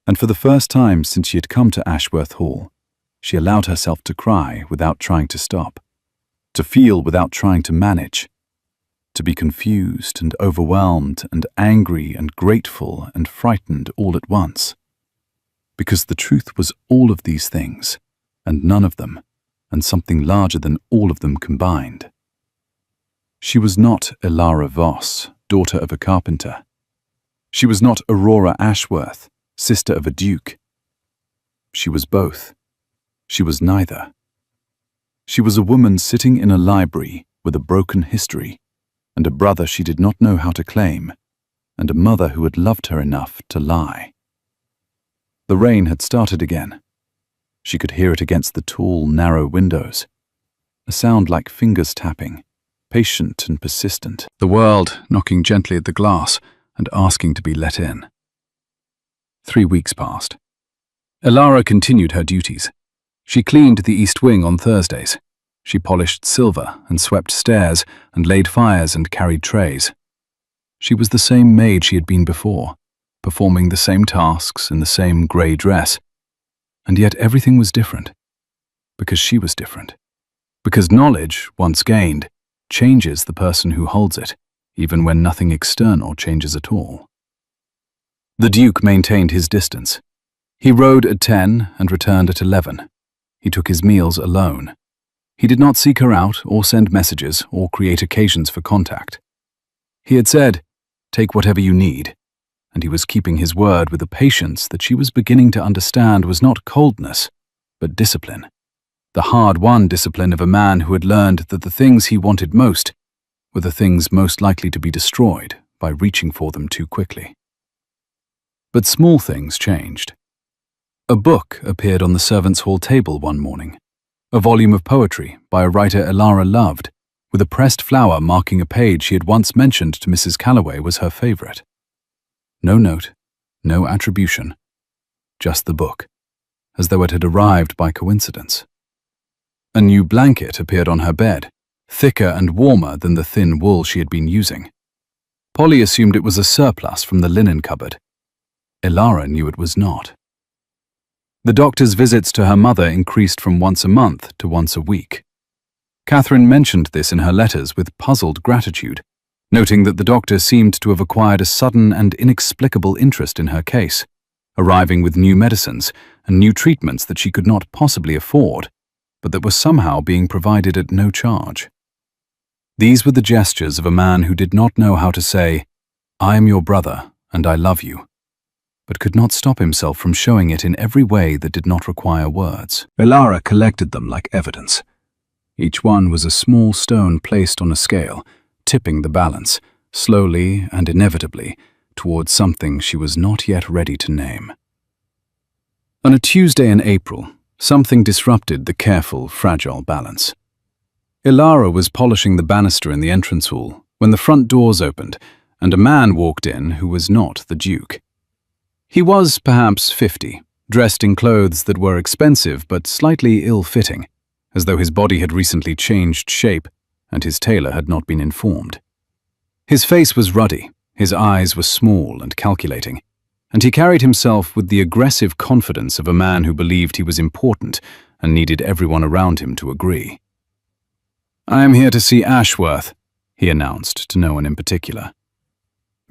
and for the first time since she had come to Ashworth Hall, she allowed herself to cry without trying to stop, to feel without trying to manage, to be confused and overwhelmed and angry and grateful and frightened all at once. Because the truth was all of these things, and none of them, and something larger than all of them combined. She was not Elara Voss, daughter of a carpenter. She was not Aurora Ashworth, sister of a duke. She was both. She was neither. She was a woman sitting in a library with a broken history, and a brother she did not know how to claim, and a mother who had loved her enough to lie. The rain had started again. She could hear it against the tall, narrow windows. A sound like fingers tapping, patient and persistent. The world knocking gently at the glass and asking to be let in. 3 weeks passed. Elara continued her duties. She cleaned the East Wing on Thursdays. She polished silver and swept stairs and laid fires and carried trays. She was the same maid she had been before, performing the same tasks in the same grey dress. And yet everything was different, because she was different. Because knowledge, once gained, changes the person who holds it, even when nothing external changes at all. The Duke maintained his distance. He rode at 10 and returned at 11. He took his meals alone. He did not seek her out or send messages or create occasions for contact. He had said, "Take whatever you need," and he was keeping his word with a patience that she was beginning to understand was not coldness, but discipline. the hard-won discipline of a man who had learned that the things he wanted most were the things most likely to be destroyed by reaching for them too quickly. But small things changed. A book appeared on the servants' hall table one morning, a volume of poetry by a writer Elara loved, with a pressed flower marking a page she had once mentioned to Mrs. Calloway was her favorite. No note, no attribution, just the book, as though it had arrived by coincidence. A new blanket appeared on her bed, thicker and warmer than the thin wool she had been using. Polly assumed it was a surplus from the linen cupboard. Elara knew it was not. The doctor's visits to her mother increased from once a month to once a week. Catherine mentioned this in her letters with puzzled gratitude, noting that the doctor seemed to have acquired a sudden and inexplicable interest in her case, arriving with new medicines and new treatments that she could not possibly afford, but that were somehow being provided at no charge. These were the gestures of a man who did not know how to say, "I am your brother and I love you," but could not stop himself from showing it in every way that did not require words. Elara collected them like evidence. Each one was a small stone placed on a scale, tipping the balance, slowly and inevitably, towards something she was not yet ready to name. On a Tuesday in April, something disrupted the careful, fragile balance. Elara was polishing the banister in the entrance hall when the front doors opened and a man walked in who was not the Duke. He was perhaps 50, dressed in clothes that were expensive but slightly ill-fitting, as though his body had recently changed shape and his tailor had not been informed. His face was ruddy, his eyes were small and calculating, and he carried himself with the aggressive confidence of a man who believed he was important and needed everyone around him to agree. "I am here to see Ashworth," he announced to no one in particular.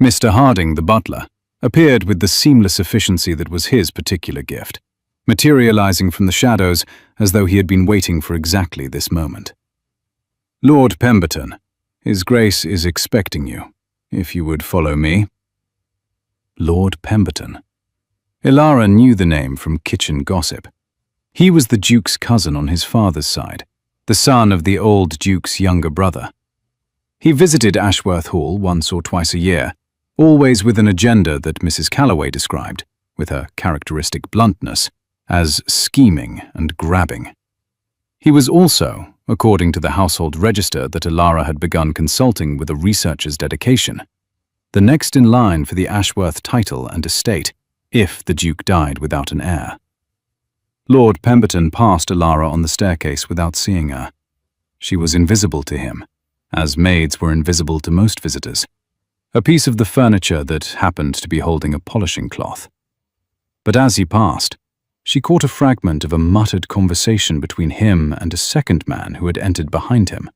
Mr. Harding, the butler, appeared with the seamless efficiency that was his particular gift, materializing from the shadows as though he had been waiting for exactly this moment. "Lord Pemberton, His Grace is expecting you, if you would follow me." Lord Pemberton. Elara knew the name from kitchen gossip. He was the Duke's cousin on his father's side, the son of the old Duke's younger brother. He visited Ashworth Hall once or twice a year, always with an agenda that Mrs. Calloway described, with her characteristic bluntness, as scheming and grabbing. He was also, according to the household register that Elara had begun consulting with a researcher's dedication, the next in line for the Ashworth title and estate, if the Duke died without an heir. Lord Pemberton passed Elara on the staircase without seeing her. She was invisible to him, as maids were invisible to most visitors, a piece of the furniture that happened to be holding a polishing cloth. But as he passed, she caught a fragment of a muttered conversation between him and a second man who had entered behind him,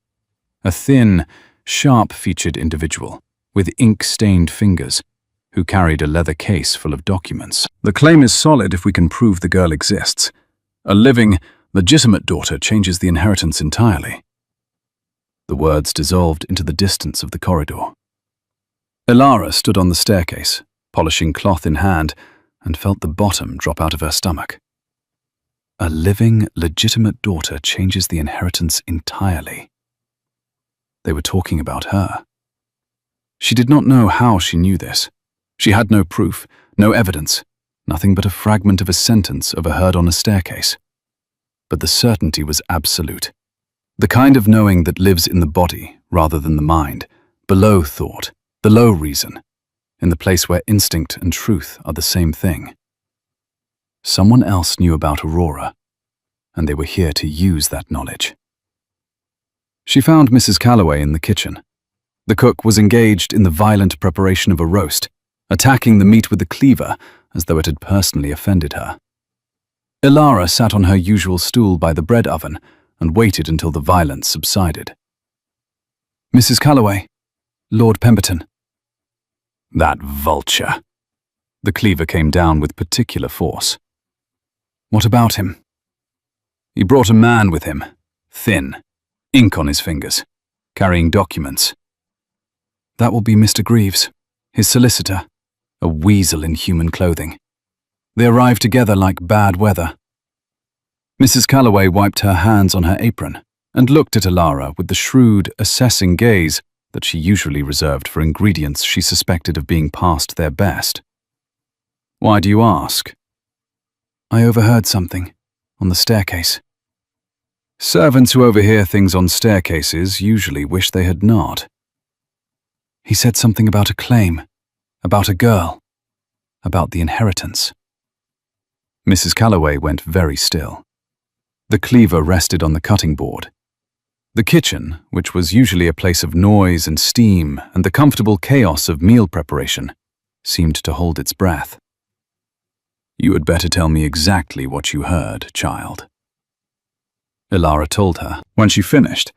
a thin, sharp-featured individual with ink-stained fingers who carried a leather case full of documents. "The claim is solid if we can prove the girl exists. A living, legitimate daughter changes the inheritance entirely." The words dissolved into the distance of the corridor. Elara stood on the staircase, polishing cloth in hand, and felt the bottom drop out of her stomach. A living, legitimate daughter changes the inheritance entirely. They were talking about her. She did not know how she knew this. She had no proof, no evidence, nothing but a fragment of a sentence overheard on a staircase. But the certainty was absolute. The kind of knowing that lives in the body rather than the mind, below thought, below reason, in the place where instinct and truth are the same thing. Someone else knew about Aurora, and they were here to use that knowledge. She found Mrs. Calloway in the kitchen. The cook was engaged in the violent preparation of a roast, attacking the meat with a cleaver as though it had personally offended her. Elara sat on her usual stool by the bread oven and waited until the violence subsided. "Mrs. Calloway, Lord Pemberton." "That vulture." The cleaver came down with particular force. "What about him?" "He brought a man with him, thin, ink on his fingers, carrying documents." "That will be Mr. Greaves, his solicitor, a weasel in human clothing. They arrived together like bad weather." Mrs. Calloway wiped her hands on her apron and looked at Alara with the shrewd, assessing gaze that she usually reserved for ingredients she suspected of being past their best. "Why do you ask?" "I overheard something on the staircase." Servants who overhear things on staircases usually wish they had not. "He said something about a claim, about a girl, about the inheritance." Mrs. Calloway went very still. The cleaver rested on the cutting board. The kitchen, which was usually a place of noise and steam and the comfortable chaos of meal preparation, seemed to hold its breath. "You had better tell me exactly what you heard, child." Alara told her. When she finished,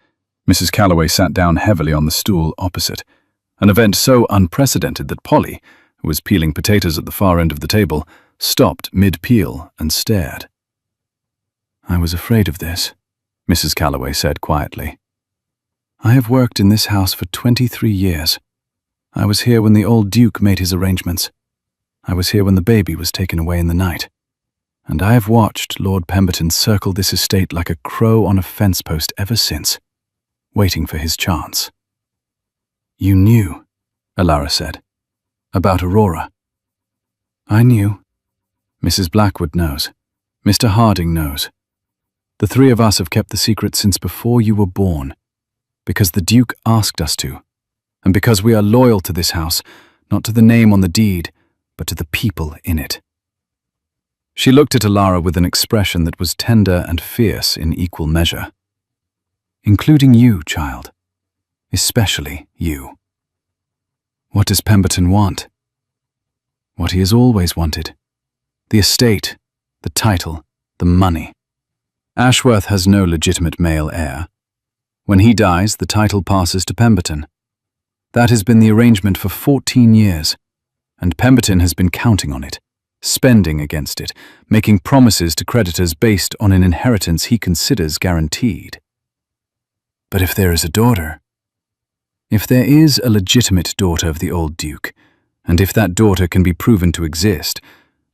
Mrs. Calloway sat down heavily on the stool opposite, an event so unprecedented that Polly, who was peeling potatoes at the far end of the table, stopped mid-peel and stared. "I was afraid of this," Mrs. Calloway said quietly. "I have worked in this house for 23 years. I was here when the old Duke made his arrangements. I was here when the baby was taken away in the night. And I have watched Lord Pemberton circle this estate like a crow on a fence post ever since, waiting for his chance." "You knew," Alara said, "about Aurora." "I knew. Mrs. Blackwood knows. Mr. Harding knows. The three of us have kept the secret since before you were born, because the Duke asked us to, and because we are loyal to this house, not to the name on the deed, but to the people in it." She looked at Alara with an expression that was tender and fierce in equal measure. "Including you, child. Especially you. What does Pemberton want? What he has always wanted. The estate, the title, the money. Ashworth has no legitimate male heir. When he dies, the title passes to Pemberton. That has been the arrangement for 14 years, and Pemberton has been counting on it, spending against it, making promises to creditors based on an inheritance he considers guaranteed. But if there is a daughter, if there is a legitimate daughter of the old Duke, and if that daughter can be proven to exist,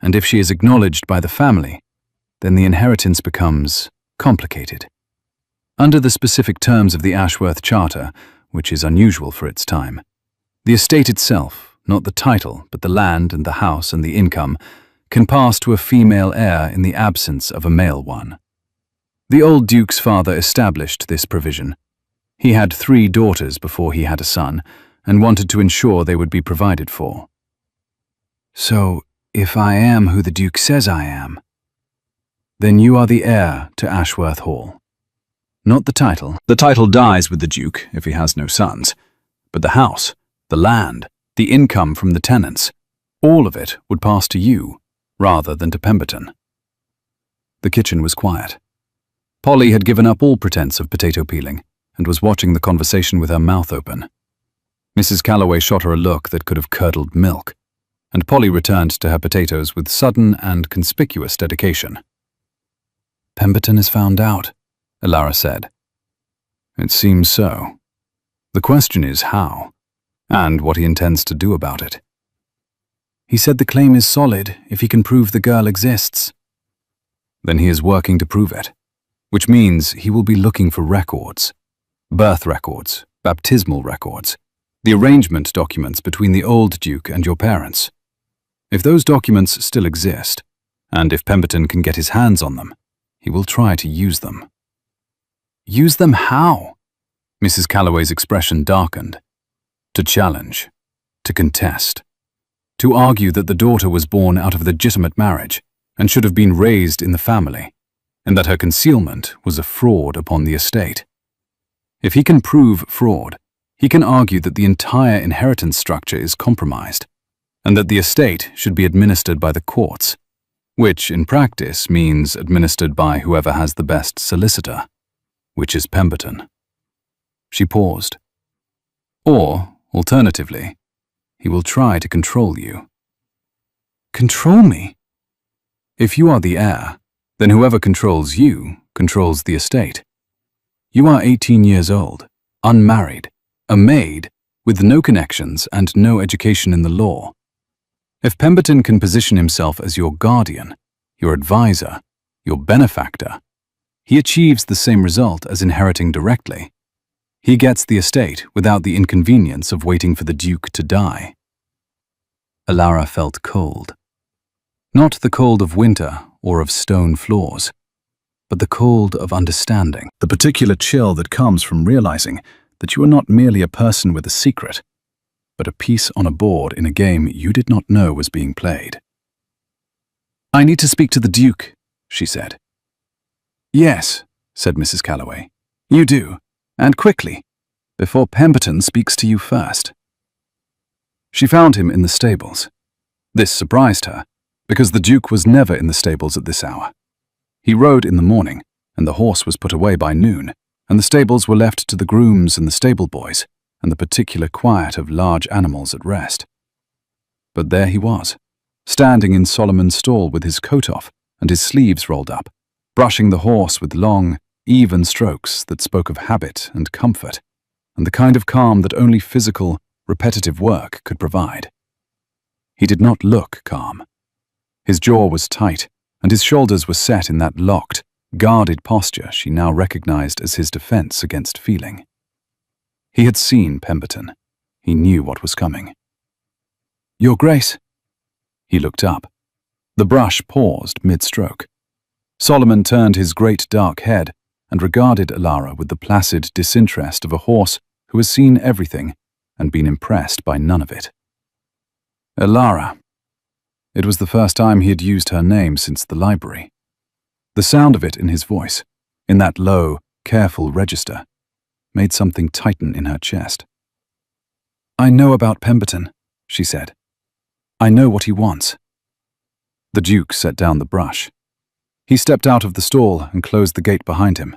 and if she is acknowledged by the family, then the inheritance becomes complicated. Under the specific terms of the Ashworth Charter, which is unusual for its time, the estate itself, not the title, but the land and the house and the income, can pass to a female heir in the absence of a male one. The old Duke's father established this provision. He had 3 daughters before he had a son, and wanted to ensure they would be provided for. "So, if I am who the Duke says I am, then you are the heir to Ashworth Hall. Not the title. The title dies with the Duke if he has no sons. But the house, the land, the income from the tenants, all of it would pass to you, rather than to Pemberton." The kitchen was quiet. Polly had given up all pretense of potato peeling and was watching the conversation with her mouth open. Mrs. Calloway shot her a look that could have curdled milk, and Polly returned to her potatoes with sudden and conspicuous dedication. "Pemberton has found out," Alara said. "It seems so. The question is how, and what he intends to do about it." "He said the claim is solid if he can prove the girl exists." "Then he is working to prove it, which means he will be looking for records. Birth records, baptismal records, the arrangement documents between the old Duke and your parents. If those documents still exist, and if Pemberton can get his hands on them, he will try to use them." "Use them how?" Mrs. Calloway's expression darkened. "To challenge, to contest, to argue that the daughter was born out of legitimate marriage and should have been raised in the family, and that her concealment was a fraud upon the estate. If he can prove fraud, he can argue that the entire inheritance structure is compromised, and that the estate should be administered by the courts, which in practice means administered by whoever has the best solicitor, which is Pemberton." She paused. "Or, alternatively, he will try to control you." "Control me?" "If you are the heir, then whoever controls you controls the estate. You are 18 years old, unmarried, a maid, with no connections and no education in the law. If Pemberton can position himself as your guardian, your advisor, your benefactor, He achieves the same result as inheriting directly. He gets the estate without the inconvenience of waiting for the Duke to die. Alara felt cold. Not the cold of winter or of stone floors, but the cold of understanding, the particular chill that comes from realizing that you are not merely a person with a secret, but a piece on a board in a game you did not know was being played. "I need to speak to the Duke," she said. "Yes," said Mrs. Calloway. "You do, and quickly, before Pemberton speaks to you first." She found him in the stables. This surprised her, because the Duke was never in the stables at this hour. He rode in the morning, and the horse was put away by noon, and the stables were left to the grooms and the stable boys, and the particular quiet of large animals at rest. But there he was, standing in Solomon's stall with his coat off and his sleeves rolled up, brushing the horse with long, even strokes that spoke of habit and comfort, and the kind of calm that only physical, repetitive work could provide. He did not look calm. His jaw was tight, and his shoulders were set in that locked, guarded posture she now recognized as his defense against feeling. He had seen Pemberton. He knew what was coming. "Your Grace." He looked up. The brush paused mid-stroke. Solomon turned his great dark head and regarded Alara with the placid disinterest of a horse who has seen everything and been impressed by none of it. Alara. It was the first time he had used her name since the library. The sound of it in his voice, in that low, careful register, made something tighten in her chest. "I know about Pemberton," she said. "I know what he wants." The Duke set down the brush. He stepped out of the stall and closed the gate behind him.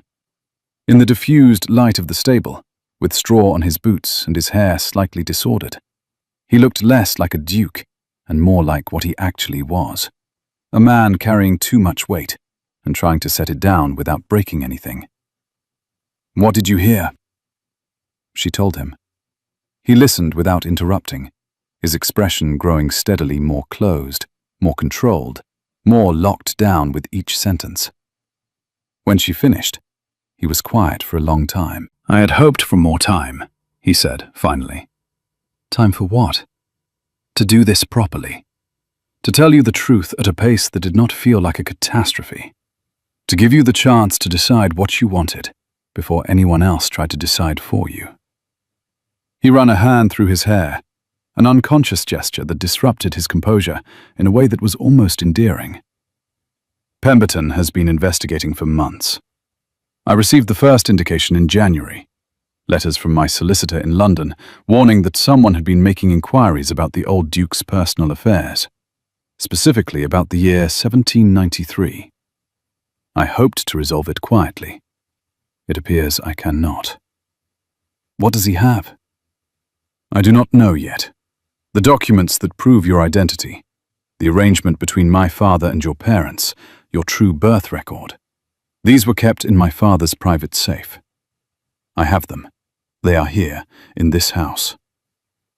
In the diffused light of the stable, with straw on his boots and his hair slightly disordered, he looked less like a duke and more like what he actually was, a man carrying too much weight and trying to set it down without breaking anything. "What did you hear?" She told him. He listened without interrupting, his expression growing steadily more closed, more controlled, more locked down with each sentence. When she finished, he was quiet for a long time. "I had hoped for more time," he said, finally. "Time for what?" "To do this properly. To tell you the truth at a pace that did not feel like a catastrophe. To give you the chance to decide what you wanted before anyone else tried to decide for you." He ran a hand through his hair, an unconscious gesture that disrupted his composure in a way that was almost endearing. "Pemberton has been investigating for months. I received the first indication in January. Letters from my solicitor in London warning that someone had been making inquiries about the old Duke's personal affairs, specifically about the year 1793. I hoped to resolve it quietly. It appears I cannot." "What does he have?" "I do not know yet. The documents that prove your identity, the arrangement between my father and your parents, your true birth record, these were kept in my father's private safe. I have them. They are here, in this house.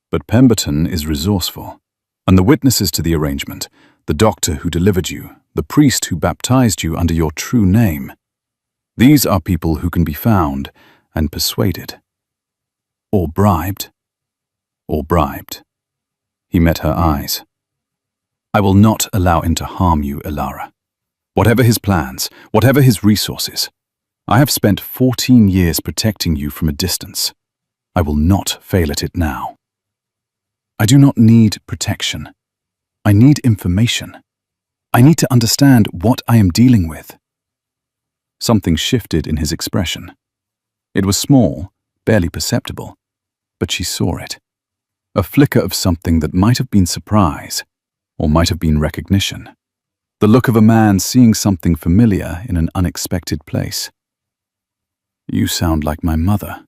But Pemberton is resourceful, and the witnesses to the arrangement, the doctor who delivered you, the priest who baptized you under your true name, these are people who can be found and persuaded. Or bribed. Or bribed." He met her eyes. "I will not allow him to harm you, Alara. Whatever his plans, whatever his resources, I have spent 14 years protecting you from a distance. I will not fail at it now. I do not need protection. I need information. I need to understand what I am dealing with." Something shifted in his expression. It was small, barely perceptible, but she saw it. A flicker of something that might have been surprise, or might have been recognition. The look of a man seeing something familiar in an unexpected place. "You sound like my mother,"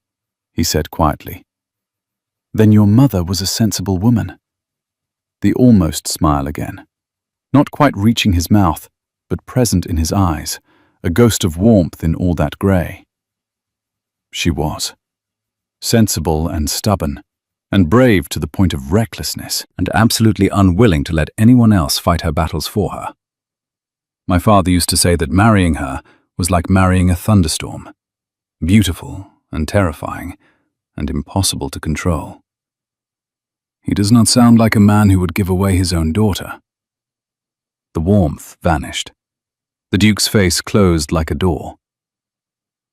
he said quietly. "Then your mother was a sensible woman." The almost smile again. Not quite reaching his mouth, but present in his eyes, a ghost of warmth in all that grey. She was. Sensible and stubborn, and brave to the point of recklessness, and absolutely unwilling to let anyone else fight her battles for her. My father used to say that marrying her was like marrying a thunderstorm, beautiful and terrifying and impossible to control. He does not sound like a man who would give away his own daughter. The warmth vanished. The Duke's face closed like a door.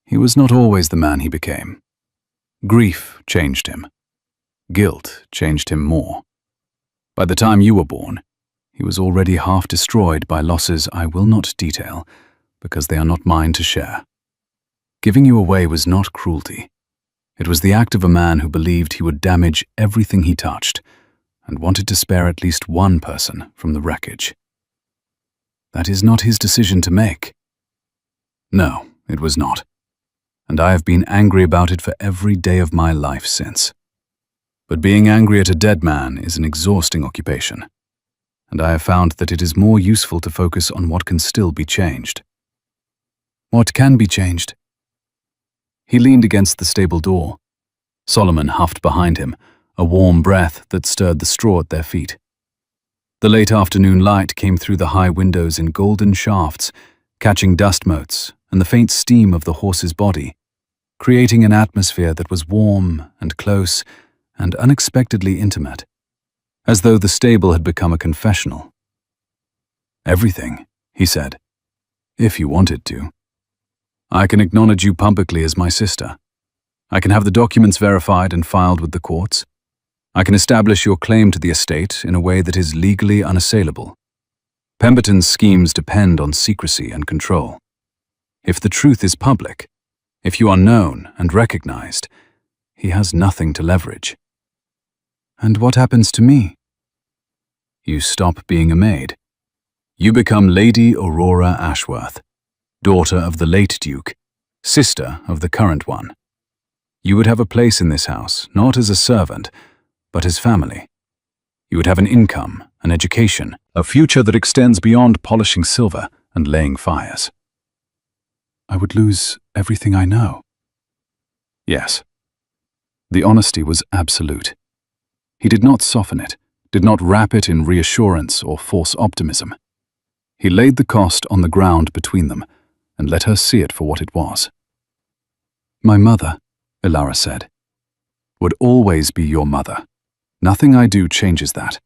He was not always the man he became. Grief changed him. Guilt changed him more. By the time you were born, he was already half destroyed by losses I will not detail, because they are not mine to share. Giving you away was not cruelty. It was the act of a man who believed he would damage everything he touched and wanted to spare at least one person from the wreckage. That is not his decision to make. No, it was not. And I have been angry about it for every day of my life since. But being angry at a dead man is an exhausting occupation, and I have found that it is more useful to focus on what can still be changed. What can be changed? He leaned against the stable door. Solomon huffed behind him, a warm breath that stirred the straw at their feet. The late afternoon light came through the high windows in golden shafts, catching dust motes and the faint steam of the horse's body, creating an atmosphere that was warm and close and unexpectedly intimate, as though the stable had become a confessional. "Everything," he said, "if you wanted to. I can acknowledge you publicly as my sister. I can have the documents verified and filed with the courts. I can establish your claim to the estate in a way that is legally unassailable. Pemberton's schemes depend on secrecy and control. If the truth is public, if you are known and recognized, he has nothing to leverage." "And what happens to me?" "You stop being a maid. You become Lady Aurora Ashworth, daughter of the late Duke, sister of the current one. You would have a place in this house, not as a servant, but as family. You would have an income, an education, a future that extends beyond polishing silver and laying fires." "I would lose everything I know." "Yes." The honesty was absolute. He did not soften it, did not wrap it in reassurance or false optimism. He laid the cost on the ground between them and let her see it for what it was. "My mother," Ilara said, "would always be your mother. Nothing I do changes that.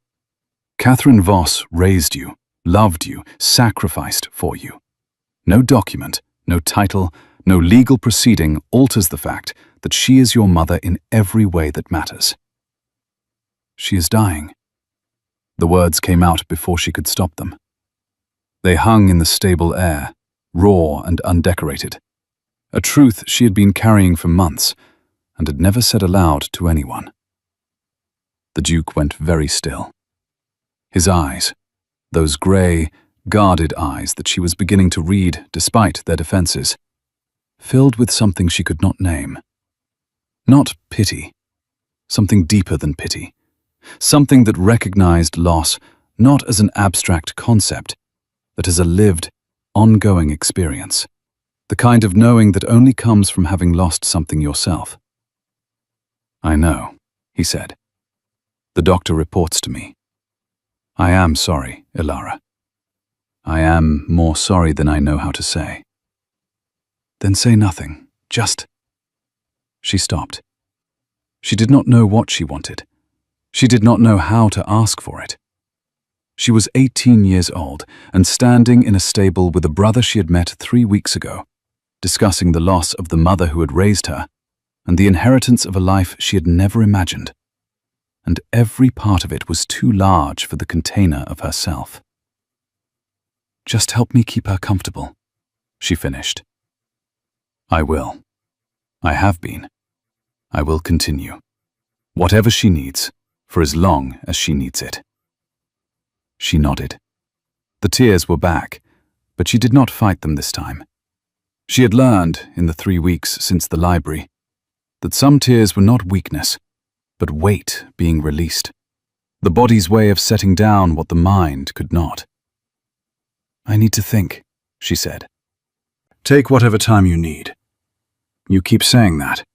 Catherine Voss raised you, loved you, sacrificed for you. No document, no title, no legal proceeding alters the fact that she is your mother in every way that matters." "She is dying." The words came out before she could stop them. They hung in the stable air, raw and undecorated, a truth she had been carrying for months and had never said aloud to anyone. The Duke went very still. His eyes, those grey, guarded eyes that she was beginning to read despite their defenses, filled with something she could not name. Not pity, something deeper than pity, something that recognized loss not as an abstract concept, but as a lived, ongoing experience, the kind of knowing that only comes from having lost something yourself. "I know," he said. "The doctor reports to me. I am sorry, Ilara. I am more sorry than I know how to say." "Then say nothing, just—" She stopped. She did not know what she wanted. She did not know how to ask for it. She was 18 years old and standing in a stable with a brother she had met 3 weeks ago, discussing the loss of the mother who had raised her and the inheritance of a life she had never imagined. And every part of it was too large for the container of herself. "Just help me keep her comfortable," she finished. "I will. I have been. I will continue. Whatever she needs, for as long as she needs it." She nodded. The tears were back, but she did not fight them this time. She had learned, in the 3 weeks since the library, that some tears were not weakness, but weight being released, the body's way of setting down what the mind could not. "I need to think," she said. "Take whatever time you need. You keep saying that,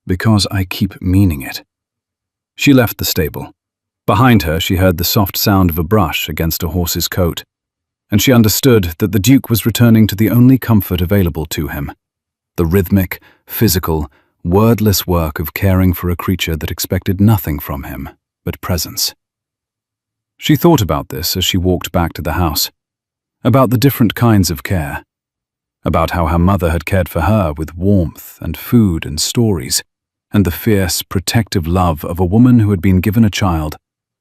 because I keep meaning it." She left the stable. Behind her, she heard the soft sound of a brush against a horse's coat. and she understood that the Duke was returning to the only comfort available to him, the rhythmic, physical, wordless work of caring for a creature that expected nothing from him but presence. She thought about this as she walked back to the house, about the different kinds of care, about how her mother had cared for her with warmth and food and stories, and the fierce, protective love of a woman who had been given a child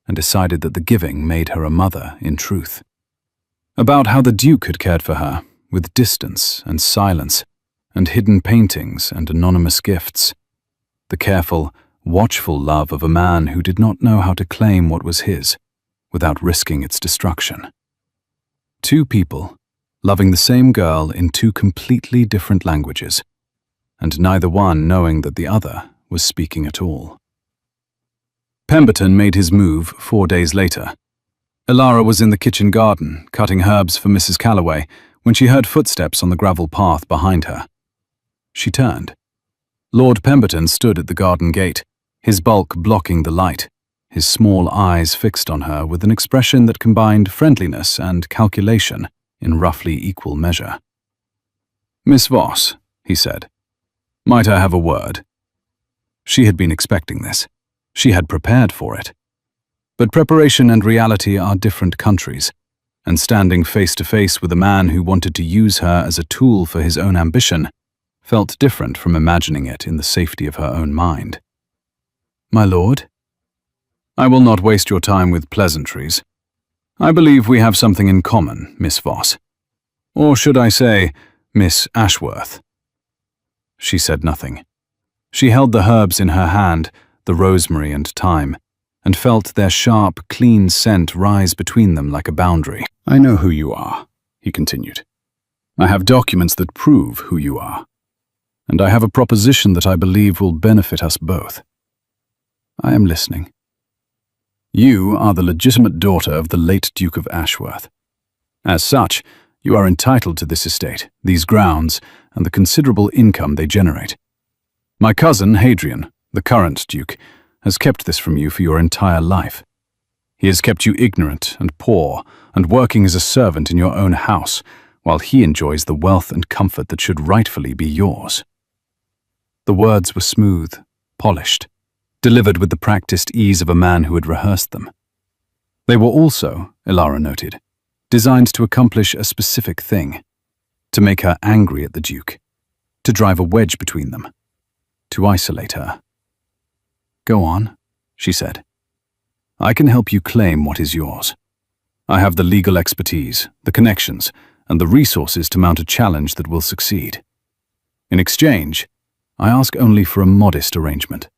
and decided that the giving made her a mother in truth. About how the Duke had cared for her with distance and silence, and hidden paintings and anonymous gifts, the careful, watchful love of a man who did not know how to claim what was his without risking its destruction. Two people, loving the same girl in two completely different languages, and neither one knowing that the other was speaking at all. Pemberton made his move 4 days later. Elara was in the kitchen garden, cutting herbs for Mrs. Calloway, when she heard footsteps on the gravel path behind her. She turned. Lord Pemberton stood at the garden gate, his bulk blocking the light, his small eyes fixed on her with an expression that combined friendliness and calculation in roughly equal measure. "Miss Voss," he said, "might I have a word?" She had been expecting this. She had prepared for it. But preparation and reality are different countries, and standing face to face with a man who wanted to use her as a tool for his own ambition felt different from imagining it in the safety of her own mind. "My lord?" "I will not waste your time with pleasantries. I believe we have something in common, Miss Voss. Or should I say, Miss Ashworth?" She said nothing. She held the herbs in her hand, the rosemary and thyme, and felt their sharp, clean scent rise between them like a boundary. "I know who you are," he continued. "I have documents that prove who you are. And I have a proposition that I believe will benefit us both. I am listening. You are the legitimate daughter of the late Duke of Ashworth. As such, you are entitled to this estate, these grounds, and the considerable income they generate. My cousin, Hadrian, the current Duke, has kept this from you for your entire life. He has kept you ignorant and poor and working as a servant in your own house, while he enjoys the wealth and comfort that should rightfully be yours." The words were smooth, polished, delivered with the practiced ease of a man who had rehearsed them. They were also, Elara noted, designed to accomplish a specific thing, to make her angry at the Duke, to drive a wedge between them, to isolate her. "Go on," she said. "I can help you claim what is yours. I have the legal expertise, the connections, and the resources to mount a challenge that will succeed. In exchange, I ask only for a modest arrangement.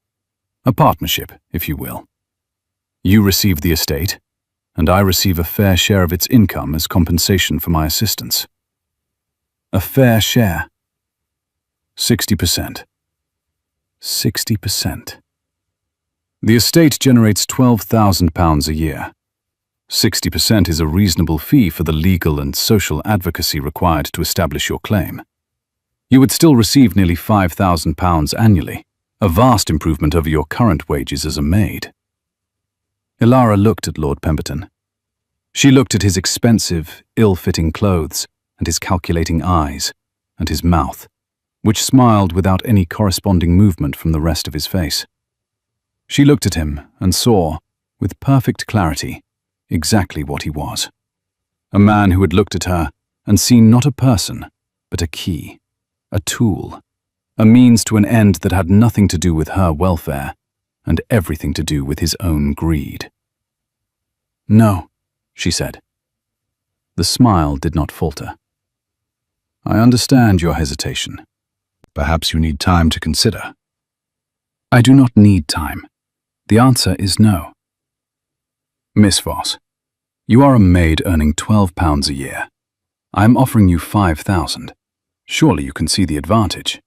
A partnership, if you will. You receive the estate, and I receive a fair share of its income as compensation for my assistance." "A fair share?" 60%. 60%. The estate generates £12,000 a year. 60% is a reasonable fee for the legal and social advocacy required to establish your claim. You would still receive nearly £5,000 annually, a vast improvement over your current wages as a maid. Elara looked at Lord Pemberton. She looked at his expensive, ill-fitting clothes, and his calculating eyes, and his mouth, which smiled without any corresponding movement from the rest of his face. She looked at him and saw, with perfect clarity, exactly what he was. A man who had looked at her and seen not a person, but a key, a tool, a means to an end that had nothing to do with her welfare and everything to do with his own greed. "No," she said. The smile did not falter. "I understand your hesitation. Perhaps you need time to consider." "I do not need time. The answer is no." "Miss Voss, you are a maid earning £12 a year. I am offering you 5,000. Surely you can see the advantage."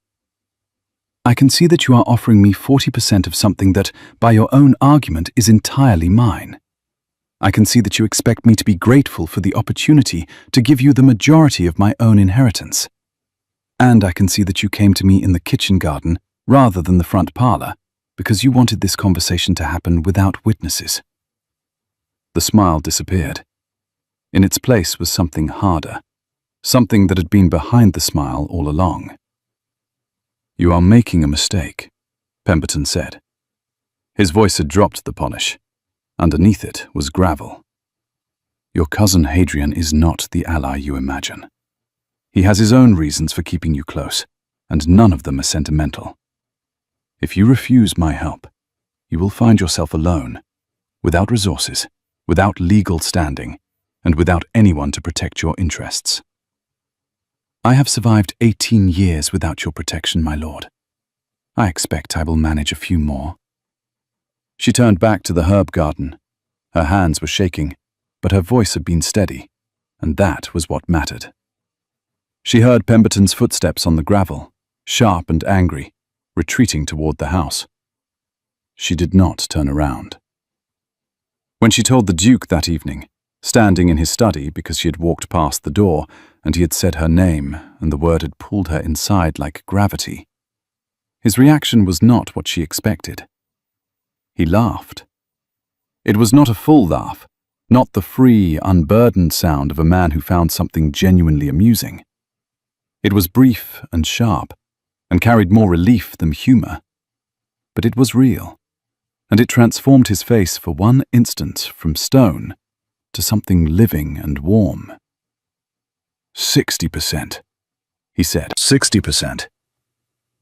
"I can see that you are offering me 40% of something that, by your own argument, is entirely mine. I can see that you expect me to be grateful for the opportunity to give you the majority of my own inheritance. And I can see that you came to me in the kitchen garden rather than the front parlor, because you wanted this conversation to happen without witnesses." The smile disappeared. In its place was something harder, something that had been behind the smile all along. "You are making a mistake," Pemberton said. His voice had dropped the polish. Underneath it was gravel. "Your cousin Hadrian is not the ally you imagine. He has his own reasons for keeping you close, and none of them are sentimental. If you refuse my help, you will find yourself alone, without resources, without legal standing, and without anyone to protect your interests. I have survived 18 years without your protection, my lord. I expect I will manage a few more." She turned back to the herb garden. Her hands were shaking, but her voice had been steady, and that was what mattered. She heard Pemberton's footsteps on the gravel, sharp and angry, retreating toward the house. She did not turn around. When she told the Duke that evening, standing in his study because she had walked past the door and he had said her name and the word had pulled her inside like gravity, his reaction was not what she expected. He laughed. It was not a full laugh, not the free, unburdened sound of a man who found something genuinely amusing. It was brief and sharp, and carried more relief than humor. But it was real, and it transformed his face for one instant from stone to something living and warm. 60%, he said. 60%.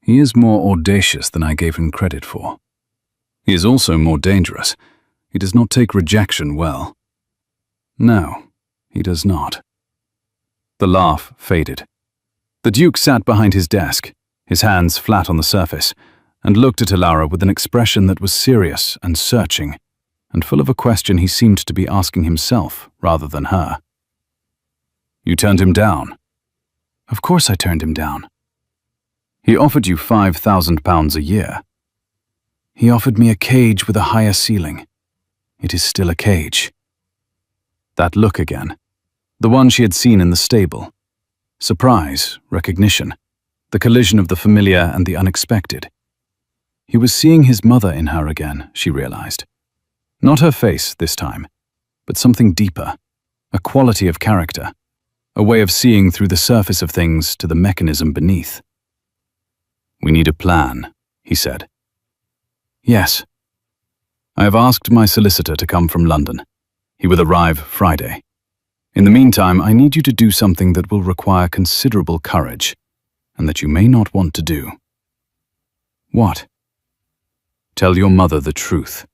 He is more audacious than I gave him credit for. He is also more dangerous. He does not take rejection well. No, he does not. The laugh faded. The Duke sat behind his desk, his hands flat on the surface, and looked at Ilara with an expression that was serious and searching, and full of a question he seemed to be asking himself rather than her. "You turned him down?" "Of course I turned him down." "He offered you £5,000 a year." "He offered me a cage with a higher ceiling. It is still a cage." That look again, the one she had seen in the stable. Surprise, recognition, the collision of the familiar and the unexpected. He was seeing his mother in her again, she realized. Not her face this time, but something deeper, a quality of character, a way of seeing through the surface of things to the mechanism beneath. "We need a plan," he said. "Yes. I have asked my solicitor to come from London. He will arrive Friday. In the meantime, I need you to do something that will require considerable courage, and that you may not want to do." "What?" "Tell your mother the truth.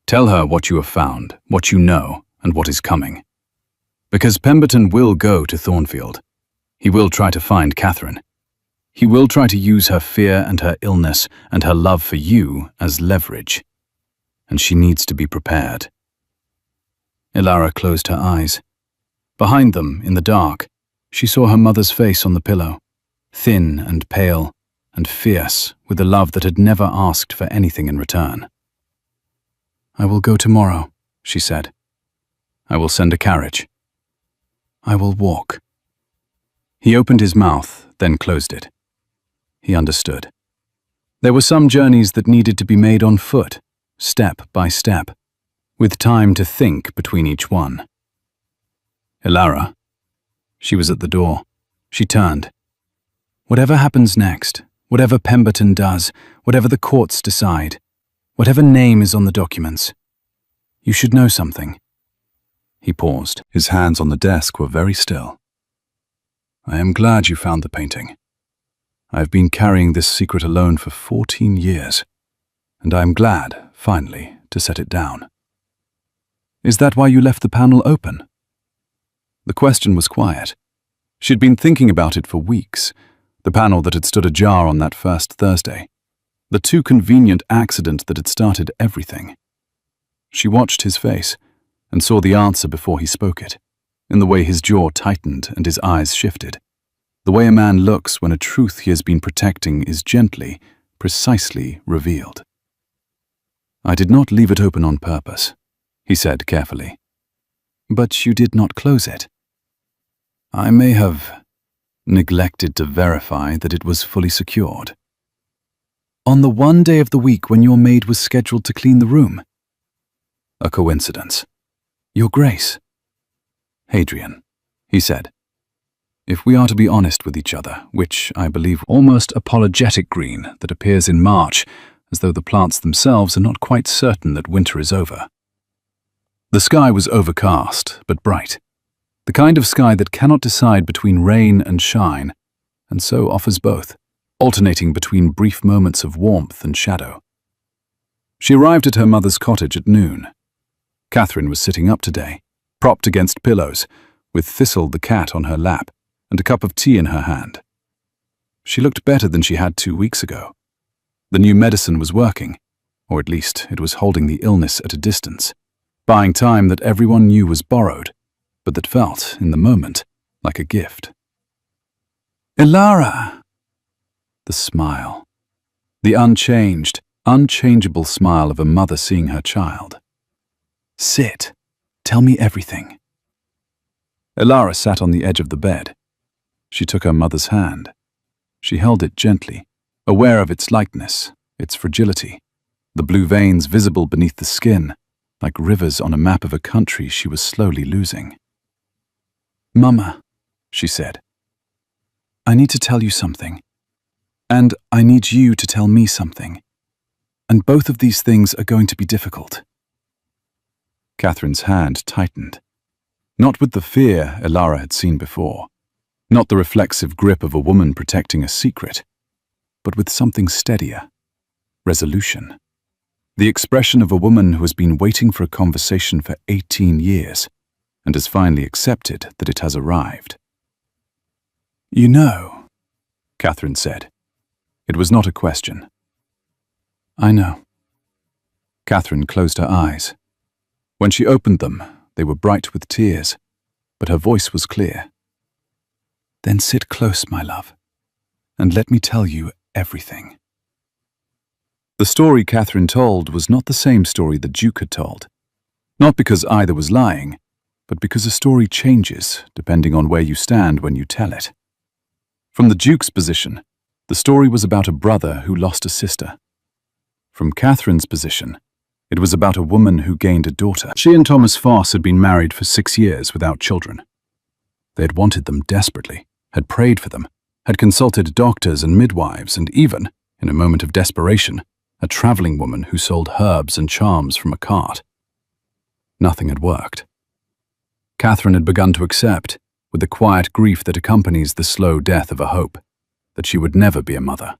Tell her what you have found, what you know, and what is coming. Because Pemberton will go to Thornfield. He will try to find Catherine. He will try to use her fear and her illness and her love for you as leverage. And she needs to be prepared." Ilara closed her eyes. Behind them, in the dark, she saw her mother's face on the pillow, thin and pale and fierce with a love that had never asked for anything in return. "I will go tomorrow," she said. "I will send a carriage." "I will walk." He opened his mouth, then closed it. He understood. There were some journeys that needed to be made on foot, step by step, with time to think between each one. "Ilara." She was at the door. She turned. "Whatever happens next, whatever Pemberton does, whatever the courts decide, whatever name is on the documents, you should know something." He paused. His hands on the desk were very still. "I am glad you found the painting. I have been carrying this secret alone for 14 years, and I am glad, finally, to set it down. Is that why you left the panel open?" The question was quiet. She'd been thinking about it for weeks, the panel that had stood ajar on that first Thursday, the too convenient accident that had started everything. She watched his face and saw the answer before he spoke it, in the way his jaw tightened and his eyes shifted, the way a man looks when a truth he has been protecting is gently, precisely revealed. "I did not leave it open on purpose," he said carefully. "But you did not close it." "I may have neglected to verify that it was fully secured." "On the one day of the week when your maid was scheduled to clean the room?" "A coincidence." "Your Grace." Hadrian, he said, if we are to be honest with each other, which I believe almost apologetic green that appears in March, as though the plants themselves are not quite certain that winter is over. The sky was overcast, but bright. The kind of sky that cannot decide between rain and shine, and so offers both, alternating between brief moments of warmth and shadow. She arrived at her mother's cottage at noon. Catherine was sitting up today, propped against pillows, with Thistle the cat on her lap and a cup of tea in her hand. She looked better than she had 2 weeks ago. The new medicine was working, or at least it was holding the illness at a distance, buying time that everyone knew was borrowed, but that felt, in the moment, like a gift. Ilara! The smile. The unchanged, unchangeable smile of a mother seeing her child. Sit. Tell me everything. Ilara sat on the edge of the bed. She took her mother's hand. She held it gently, aware of its lightness, its fragility, the blue veins visible beneath the skin, like rivers on a map of a country she was slowly losing. Mama, she said, I need to tell you something, and I need you to tell me something, and both of these things are going to be difficult. Catherine's hand tightened, not with the fear Ilara had seen before, not the reflexive grip of a woman protecting a secret, but with something steadier, resolution. The expression of a woman who has been waiting for a conversation for 18 years and has finally accepted that it has arrived. You know, Catherine said. It was not a question. I know. Catherine closed her eyes. When she opened them, they were bright with tears, but her voice was clear. Then sit close, my love, and let me tell you everything. The story Catherine told was not the same story the Duke had told. Not because either was lying, but because a story changes depending on where you stand when you tell it. From the Duke's position, the story was about a brother who lost a sister. From Catherine's position, it was about a woman who gained a daughter. She and Thomas Foss had been married for 6 years without children. They had wanted them desperately, had prayed for them, had consulted doctors and midwives, and even, in a moment of desperation, a traveling woman who sold herbs and charms from a cart. Nothing had worked. Catherine had begun to accept, with the quiet grief that accompanies the slow death of a hope, that she would never be a mother.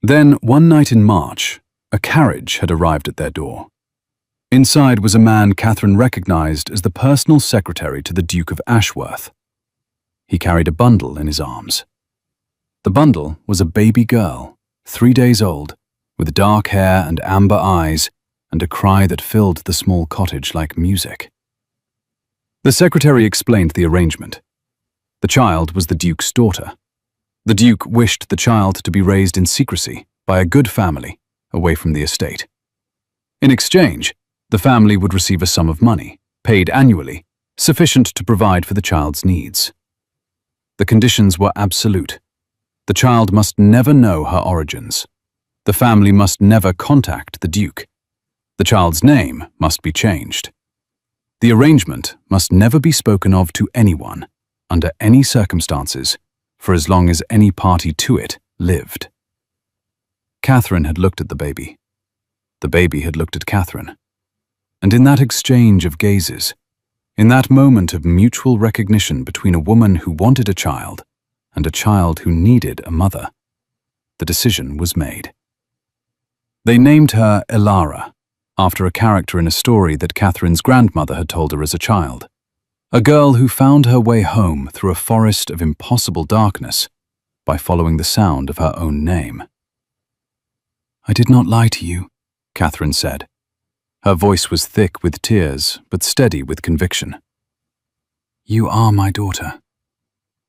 Then, one night in March, a carriage had arrived at their door. Inside was a man Catherine recognized as the personal secretary to the Duke of Ashworth. He carried a bundle in his arms. The bundle was a baby girl, 3 days old, with dark hair and amber eyes, and a cry that filled the small cottage like music. The secretary explained the arrangement. The child was the Duke's daughter. The Duke wished the child to be raised in secrecy by a good family, away from the estate. In exchange, the family would receive a sum of money, paid annually, sufficient to provide for the child's needs. The conditions were absolute. The child must never know her origins. The family must never contact the Duke. The child's name must be changed. The arrangement must never be spoken of to anyone, under any circumstances, for as long as any party to it lived. Catherine had looked at the baby. The baby had looked at Catherine. And in that exchange of gazes, in that moment of mutual recognition between a woman who wanted a child and a child who needed a mother, the decision was made. They named her Ilara, after a character in a story that Catherine's grandmother had told her as a child. A girl who found her way home through a forest of impossible darkness by following the sound of her own name. I did not lie to you, Catherine said. Her voice was thick with tears, but steady with conviction. You are my daughter.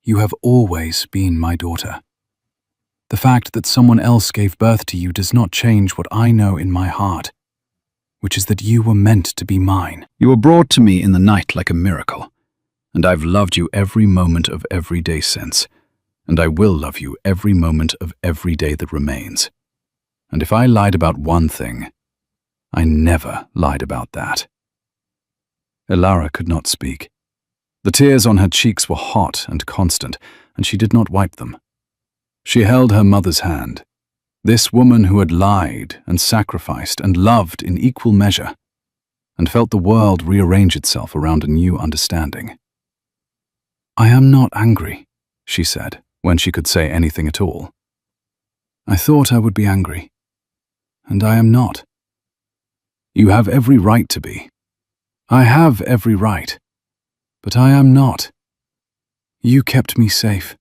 You have always been my daughter. The fact that someone else gave birth to you does not change what I know in my heart, which is that you were meant to be mine. You were brought to me in the night like a miracle, and I've loved you every moment of every day since, and I will love you every moment of every day that remains. And if I lied about one thing, I never lied about that. Ilara could not speak. The tears on her cheeks were hot and constant, and she did not wipe them. She held her mother's hand, this woman who had lied and sacrificed and loved in equal measure, and felt the world rearrange itself around a new understanding. "I am not angry," she said, when she could say anything at all. "I thought I would be angry, and I am not." "You have every right to be." "I have every right, but I am not. You kept me safe.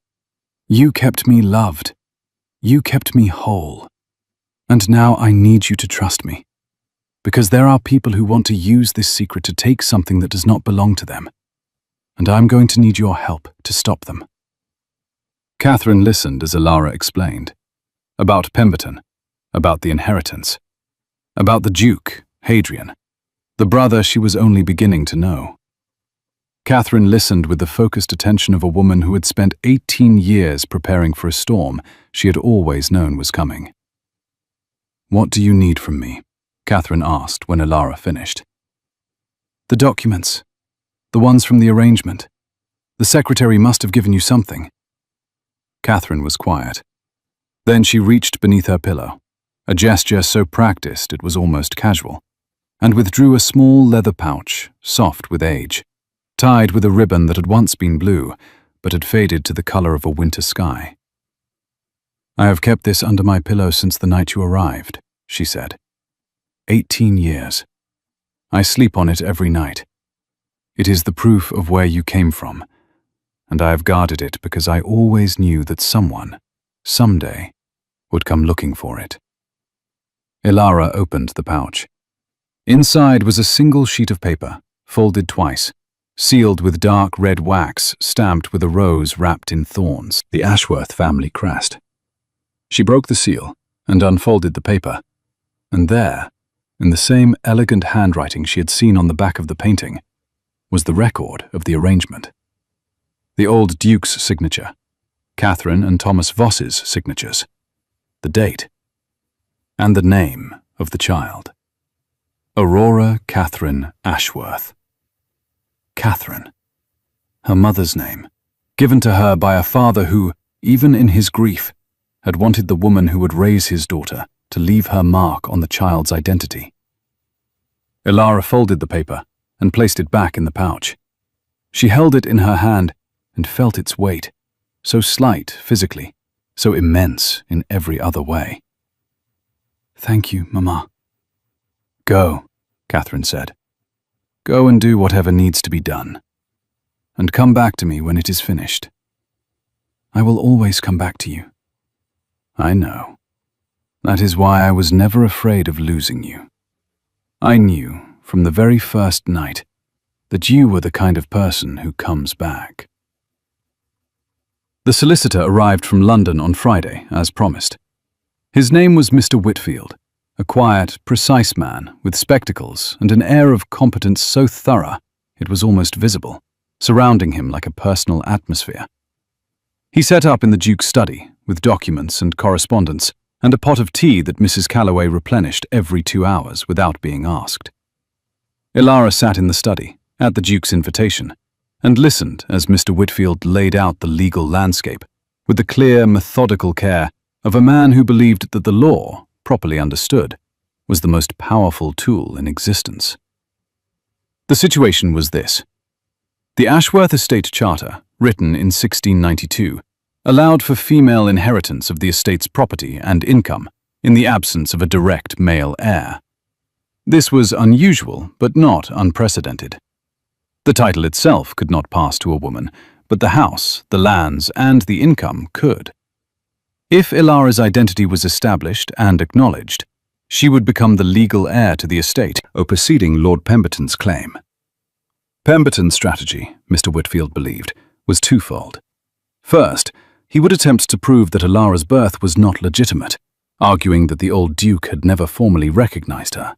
You kept me loved. You kept me whole. And now I need you to trust me, because there are people who want to use this secret to take something that does not belong to them, and I'm going to need your help to stop them." Catherine listened as Elara explained. About Pemberton, about the inheritance, about the Duke, Hadrian, the brother she was only beginning to know. Catherine listened with the focused attention of a woman who had spent 18 years preparing for a storm she had always known was coming. "What do you need from me?" Catherine asked when Elara finished. "The documents. The ones from the arrangement. The secretary must have given you something." Catherine was quiet. Then she reached beneath her pillow, a gesture so practiced it was almost casual, and withdrew a small leather pouch, soft with age, tied with a ribbon that had once been blue, but had faded to the color of a winter sky. "I have kept this under my pillow since the night you arrived," she said. 18 years. I sleep on it every night. It is the proof of where you came from, and I have guarded it because I always knew that someone, someday, would come looking for it." Elara opened the pouch. Inside was a single sheet of paper, folded twice, sealed with dark red wax stamped with a rose wrapped in thorns, the Ashworth family crest. She broke the seal and unfolded the paper, and there, in the same elegant handwriting she had seen on the back of the painting, was the record of the arrangement. The old Duke's signature, Catherine and Thomas Voss's signatures, the date, and the name of the child. Aurora Catherine Ashworth. Catherine, her mother's name, given to her by a father who, even in his grief, had wanted the woman who would raise his daughter to leave her mark on the child's identity. Elara folded the paper and placed it back in the pouch. She held it in her hand and felt its weight, so slight physically, so immense in every other way. "Thank you, Mama." "Go," Catherine said. "Go and do whatever needs to be done. And come back to me when it is finished." "I will always come back to you." "I know. That is why I was never afraid of losing you. I knew, from the very first night, that you were the kind of person who comes back." The solicitor arrived from London on Friday, as promised. His name was Mr. Whitfield, a quiet, precise man with spectacles and an air of competence so thorough it was almost visible, surrounding him like a personal atmosphere. He set up in the Duke's study, with documents and correspondence, and a pot of tea that Mrs. Calloway replenished every 2 hours without being asked. Elara sat in the study, at the Duke's invitation, and listened as Mr. Whitfield laid out the legal landscape, with the clear, methodical care of a man who believed that the law, properly understood, was the most powerful tool in existence. The situation was this. The Ashworth Estate Charter, written in 1692, allowed for female inheritance of the estate's property and income in the absence of a direct male heir. This was unusual, but not unprecedented. The title itself could not pass to a woman, but the house, the lands, and the income could. If Elara's identity was established and acknowledged, she would become the legal heir to the estate, superseding Lord Pemberton's claim. Pemberton's strategy, Mr. Whitfield believed, was twofold. First, he would attempt to prove that Elara's birth was not legitimate, arguing that the old Duke had never formally recognized her.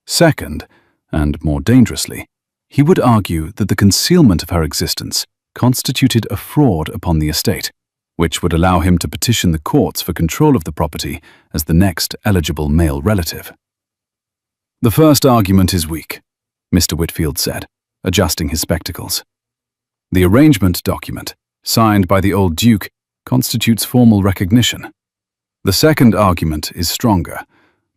Second, and more dangerously, he would argue that the concealment of her existence constituted a fraud upon the estate, which would allow him to petition the courts for control of the property as the next eligible male relative. "The first argument is weak," Mr. Whitfield said, adjusting his spectacles. The arrangement document, signed by the old Duke, constitutes formal recognition. The second argument is stronger,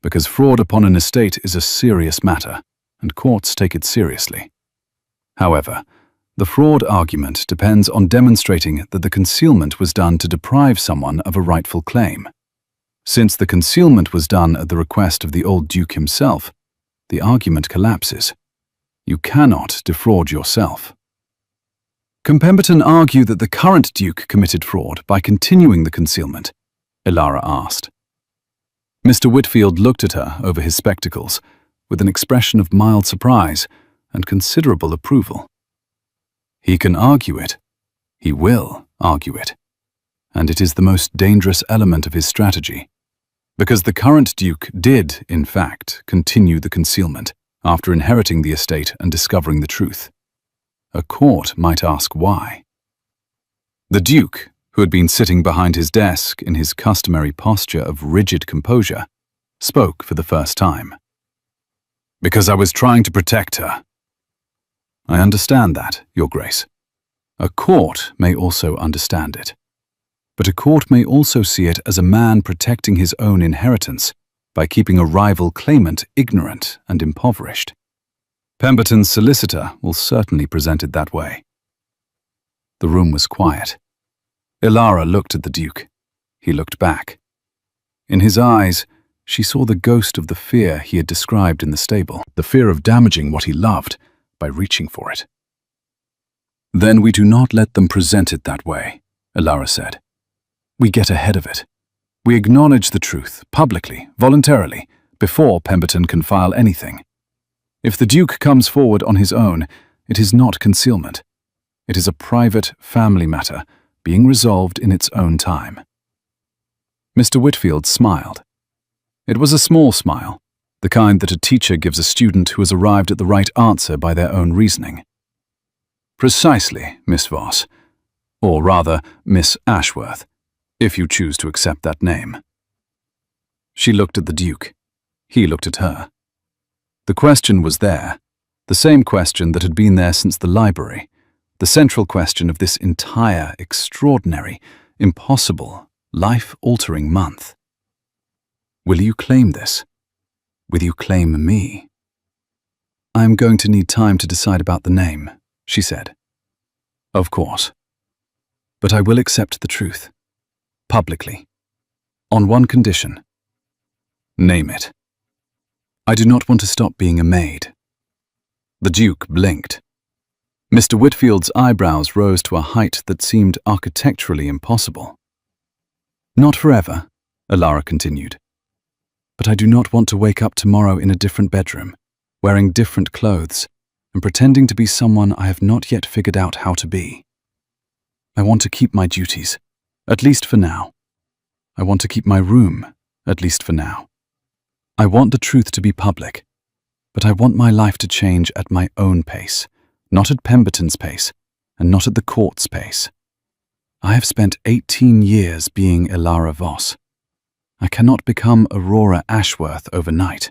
because fraud upon an estate is a serious matter, and courts take it seriously. However, the fraud argument depends on demonstrating that the concealment was done to deprive someone of a rightful claim. Since the concealment was done at the request of the old Duke himself, the argument collapses. You cannot defraud yourself. Can Pemberton argue that the current Duke committed fraud by continuing the concealment? Ilara asked. Mr. Whitfield looked at her over his spectacles with an expression of mild surprise and considerable approval. He can argue it. He will argue it. And it is the most dangerous element of his strategy, because the current Duke did, in fact, continue the concealment after inheriting the estate and discovering the truth. A court might ask why. The Duke, who had been sitting behind his desk in his customary posture of rigid composure, spoke for the first time. Because I was trying to protect her. I understand that, Your Grace. A court may also understand it. But a court may also see it as a man protecting his own inheritance by keeping a rival claimant ignorant and impoverished. Pemberton's solicitor will certainly present it that way. The room was quiet. Ilara looked at the Duke. He looked back. In his eyes, she saw the ghost of the fear he had described in the stable, the fear of damaging what he loved by reaching for it. Then we do not let them present it that way, Ilara said. We get ahead of it. We acknowledge the truth, publicly, voluntarily, before Pemberton can file anything. If the Duke comes forward on his own, it is not concealment. It is a private family matter, being resolved in its own time. Mr. Whitfield smiled. It was a small smile, the kind that a teacher gives a student who has arrived at the right answer by their own reasoning. Precisely, Miss Voss, or rather, Miss Ashworth, if you choose to accept that name. She looked at the Duke. He looked at her. The question was there, the same question that had been there since the library, the central question of this entire, extraordinary, impossible, life-altering month. Will you claim this? Will you claim me? I am going to need time to decide about the name, she said. Of course. But I will accept the truth. Publicly. On one condition. Name it. I do not want to stop being a maid. The Duke blinked. Mr. Whitfield's eyebrows rose to a height that seemed architecturally impossible. Not forever, Ilara continued. But I do not want to wake up tomorrow in a different bedroom, wearing different clothes, and pretending to be someone I have not yet figured out how to be. I want to keep my duties, at least for now. I want to keep my room, at least for now. I want the truth to be public, but I want my life to change at my own pace, not at Pemberton's pace, and not at the court's pace. I have spent 18 years being Ilara Voss. I cannot become Aurora Ashworth overnight.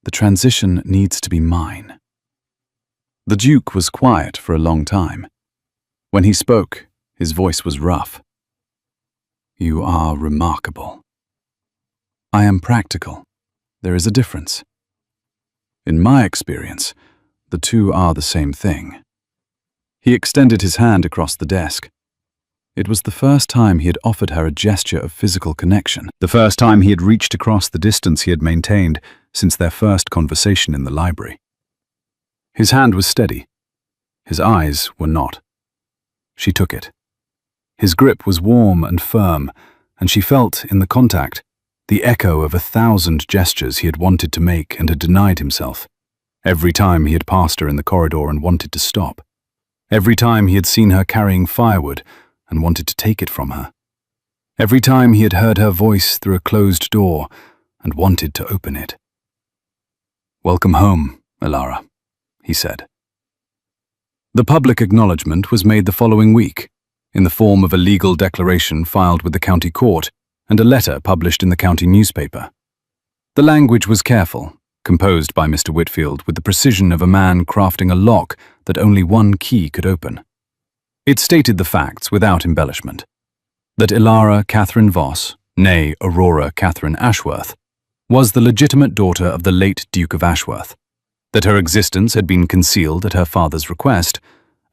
The transition needs to be mine. The Duke was quiet for a long time. When he spoke, his voice was rough. You are remarkable. I am practical. There is a difference. In my experience, the two are the same thing. He extended his hand across the desk. It was the first time he had offered her a gesture of physical connection, the first time he had reached across the distance he had maintained since their first conversation in the library. His hand was steady. His eyes were not. She took it. His grip was warm and firm, and she felt, in the contact, the echo of 1,000 gestures he had wanted to make and had denied himself. Every time he had passed her in the corridor and wanted to stop. Every time he had seen her carrying firewood and wanted to take it from her. Every time he had heard her voice through a closed door and wanted to open it. Welcome home, Ilara, he said. The public acknowledgement was made the following week, in the form of a legal declaration filed with the county court and a letter published in the county newspaper. The language was careful, composed by Mr. Whitfield with the precision of a man crafting a lock that only one key could open. It stated the facts without embellishment. That Ilara Catherine Voss, née Aurora Catherine Ashworth, was the legitimate daughter of the late Duke of Ashworth, that her existence had been concealed at her father's request,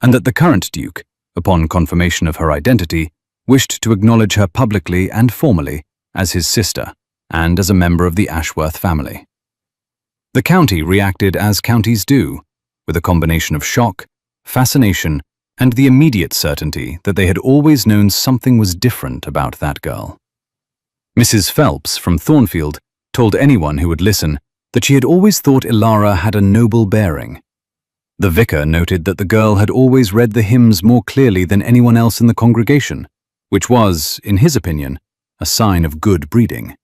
and that the current Duke, upon confirmation of her identity, wished to acknowledge her publicly and formally as his sister and as a member of the Ashworth family. The county reacted as counties do, with a combination of shock, fascination, and the immediate certainty that they had always known something was different about that girl. Mrs. Phelps from Thornfield told anyone who would listen that she had always thought Ilara had a noble bearing. The vicar noted that the girl had always read the hymns more clearly than anyone else in the congregation, which was, in his opinion, a sign of good breeding.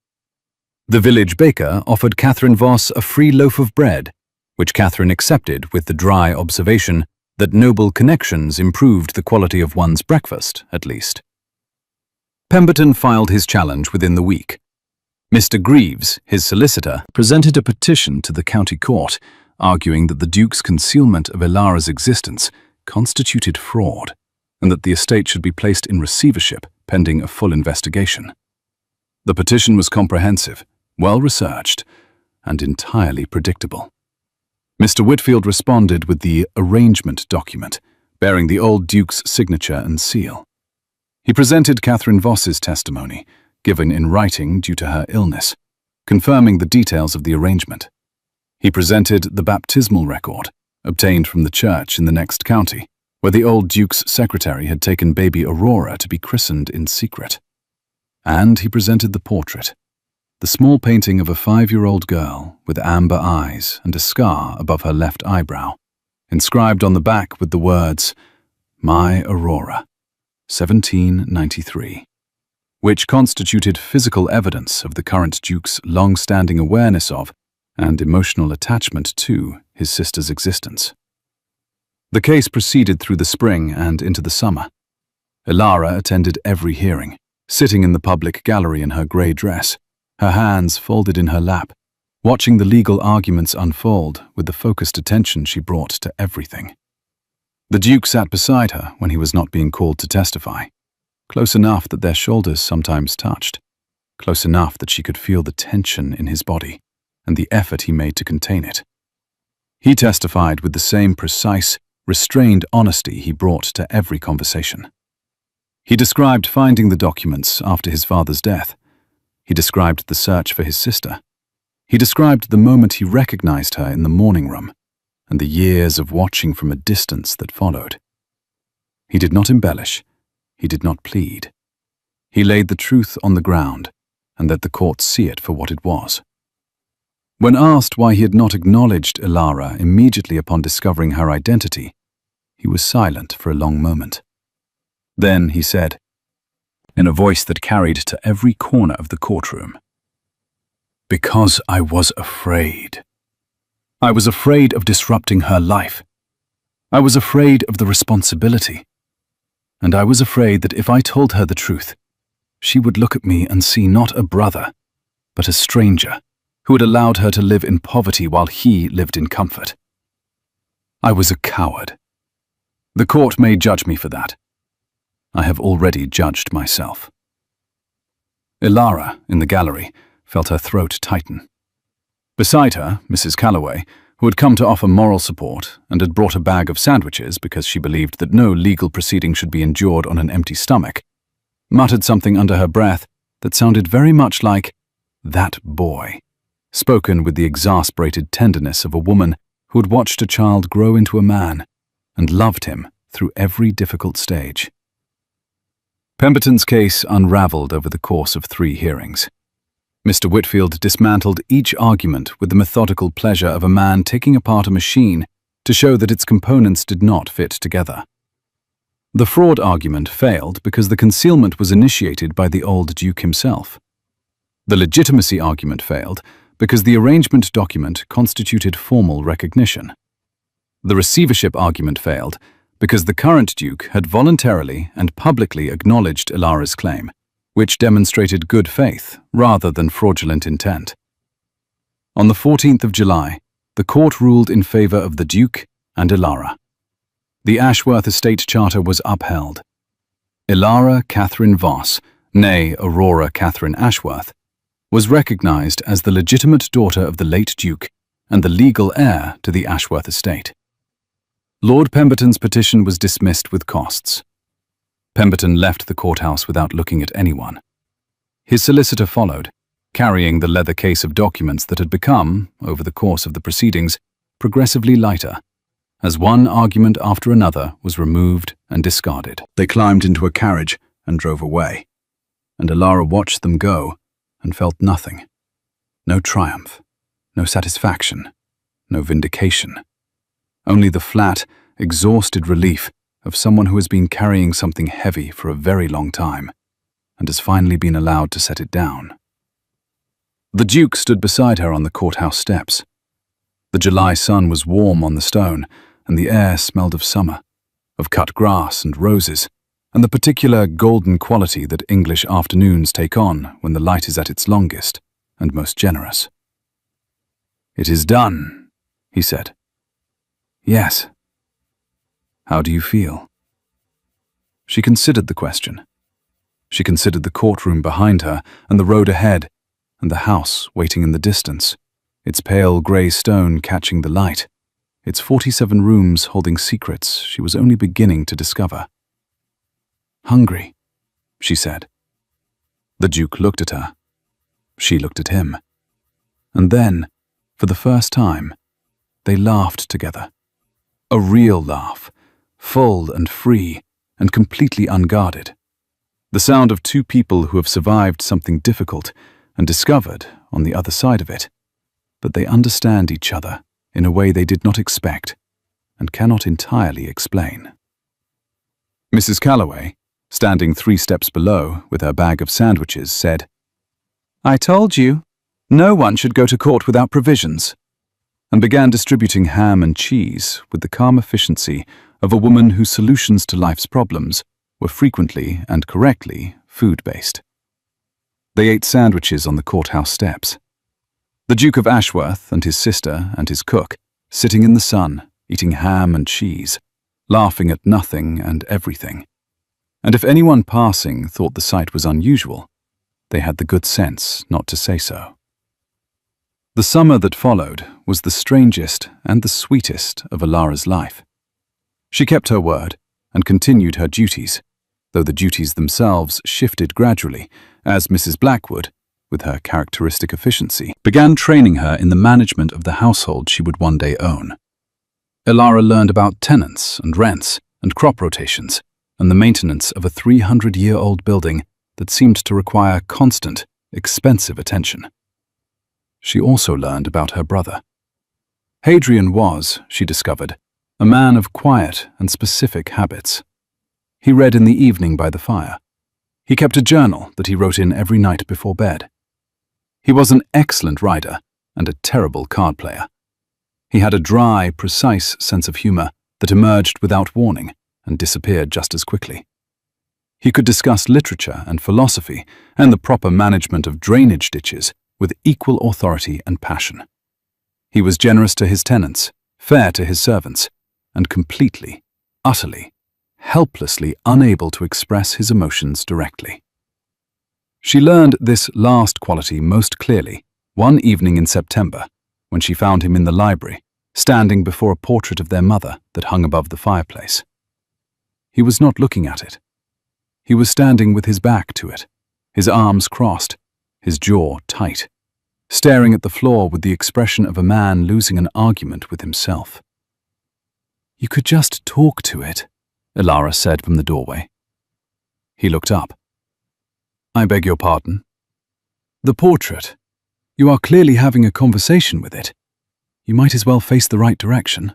The village baker offered Catherine Voss a free loaf of bread, which Catherine accepted with the dry observation that noble connections improved the quality of one's breakfast, at least. Pemberton filed his challenge within the week. Mr. Greaves, his solicitor, presented a petition to the county court, arguing that the Duke's concealment of Ilara's existence constituted fraud, and that the estate should be placed in receivership pending a full investigation. The petition was comprehensive, well-researched, and entirely predictable. Mr. Whitfield responded with the arrangement document, bearing the old Duke's signature and seal. He presented Catherine Voss's testimony, given in writing due to her illness, confirming the details of the arrangement. He presented the baptismal record, obtained from the church in the next county, where the old Duke's secretary had taken baby Aurora to be christened in secret. And he presented the portrait, the small painting of a 5-year-old girl with amber eyes and a scar above her left eyebrow, inscribed on the back with the words, "My Aurora, 1793, which constituted physical evidence of the current Duke's long-standing awareness of and emotional attachment to his sister's existence. The case proceeded through the spring and into the summer. Ilara attended every hearing, sitting in the public gallery in her grey dress, her hands folded in her lap, watching the legal arguments unfold with the focused attention she brought to everything. The Duke sat beside her when he was not being called to testify, close enough that their shoulders sometimes touched, close enough that she could feel the tension in his body and the effort he made to contain it. He testified with the same precise, restrained honesty he brought to every conversation. He described finding the documents after his father's death. He described the search for his sister. He described the moment he recognized her in the morning room and the years of watching from a distance that followed. He did not embellish. He did not plead. He laid the truth on the ground and let the court see it for what it was. When asked why he had not acknowledged Ilara immediately upon discovering her identity, he was silent for a long moment. Then he said, in a voice that carried to every corner of the courtroom, "Because I was afraid. I was afraid of disrupting her life. I was afraid of the responsibility. And I was afraid that if I told her the truth, she would look at me and see not a brother, but a stranger who had allowed her to live in poverty while he lived in comfort. I was a coward. The court may judge me for that. I have already judged myself." Ilara, in the gallery, felt her throat tighten. Beside her, Mrs. Calloway, who had come to offer moral support and had brought a bag of sandwiches because she believed that no legal proceeding should be endured on an empty stomach, muttered something under her breath that sounded very much like, "That boy," spoken with the exasperated tenderness of a woman who had watched a child grow into a man and loved him through every difficult stage. Pemberton's case unraveled over the course of 3 hearings. Mr. Whitfield dismantled each argument with the methodical pleasure of a man taking apart a machine to show that its components did not fit together. The fraud argument failed because the concealment was initiated by the old Duke himself. The legitimacy argument failed because the arrangement document constituted formal recognition. The receivership argument failed because the current Duke had voluntarily and publicly acknowledged Ilara's claim, which demonstrated good faith rather than fraudulent intent. On the 14th of July, the court ruled in favor of the Duke and Ilara. The Ashworth estate charter was upheld. Ilara Catherine Voss, née Aurora Catherine Ashworth, was recognized as the legitimate daughter of the late Duke and the legal heir to the Ashworth estate. Lord Pemberton's petition was dismissed with costs. Pemberton left the courthouse without looking at anyone. His solicitor followed, carrying the leather case of documents that had become, over the course of the proceedings, progressively lighter, as one argument after another was removed and discarded. They climbed into a carriage and drove away, and Ilara watched them go and felt nothing. No triumph, no satisfaction, no vindication. Only the flat, exhausted relief of someone who has been carrying something heavy for a very long time and has finally been allowed to set it down. The Duke stood beside her on the courthouse steps. The July sun was warm on the stone, and the air smelled of summer, of cut grass and roses, and the particular golden quality that English afternoons take on when the light is at its longest and most generous. "It is done," he said. "Yes." "How do you feel?" She considered the question. She considered the courtroom behind her and the road ahead and the house waiting in the distance, its pale grey stone catching the light, its 47 rooms holding secrets she was only beginning to discover. "Hungry," she said. The Duke looked at her. She looked at him. And then, for the first time, they laughed together. A real laugh, full and free and completely unguarded. The sound of two people who have survived something difficult and discovered, on the other side of it, that they understand each other in a way they did not expect and cannot entirely explain. Mrs. Calloway, standing 3 steps below with her bag of sandwiches, said, "I told you, no one should go to court without provisions," and began distributing ham and cheese with the calm efficiency of a woman whose solutions to life's problems were frequently and correctly food-based. They ate sandwiches on the courthouse steps. The Duke of Ashworth and his sister and his cook, sitting in the sun, eating ham and cheese, laughing at nothing and everything. And if anyone passing thought the sight was unusual, they had the good sense not to say so. The summer that followed was the strangest and the sweetest of Ilara's life. She kept her word and continued her duties, though the duties themselves shifted gradually as Mrs. Blackwood, with her characteristic efficiency, began training her in the management of the household she would one day own. Ilara learned about tenants and rents and crop rotations and the maintenance of a 300-year-old building that seemed to require constant, expensive attention. She also learned about her brother. Hadrian was, she discovered, a man of quiet and specific habits. He read in the evening by the fire. He kept a journal that he wrote in every night before bed. He was an excellent rider and a terrible card player. He had a dry, precise sense of humor that emerged without warning and disappeared just as quickly. He could discuss literature and philosophy and the proper management of drainage ditches with equal authority and passion. He was generous to his tenants, fair to his servants, and completely, utterly, helplessly unable to express his emotions directly. She learned this last quality most clearly one evening in September when she found him in the library, standing before a portrait of their mother that hung above the fireplace. He was not looking at it. He was standing with his back to it, his arms crossed, his jaw tight, staring at the floor with the expression of a man losing an argument with himself. "You could just talk to it," Ilara said from the doorway. He looked up. "I beg your pardon?" "The portrait. You are clearly having a conversation with it. You might as well face the right direction."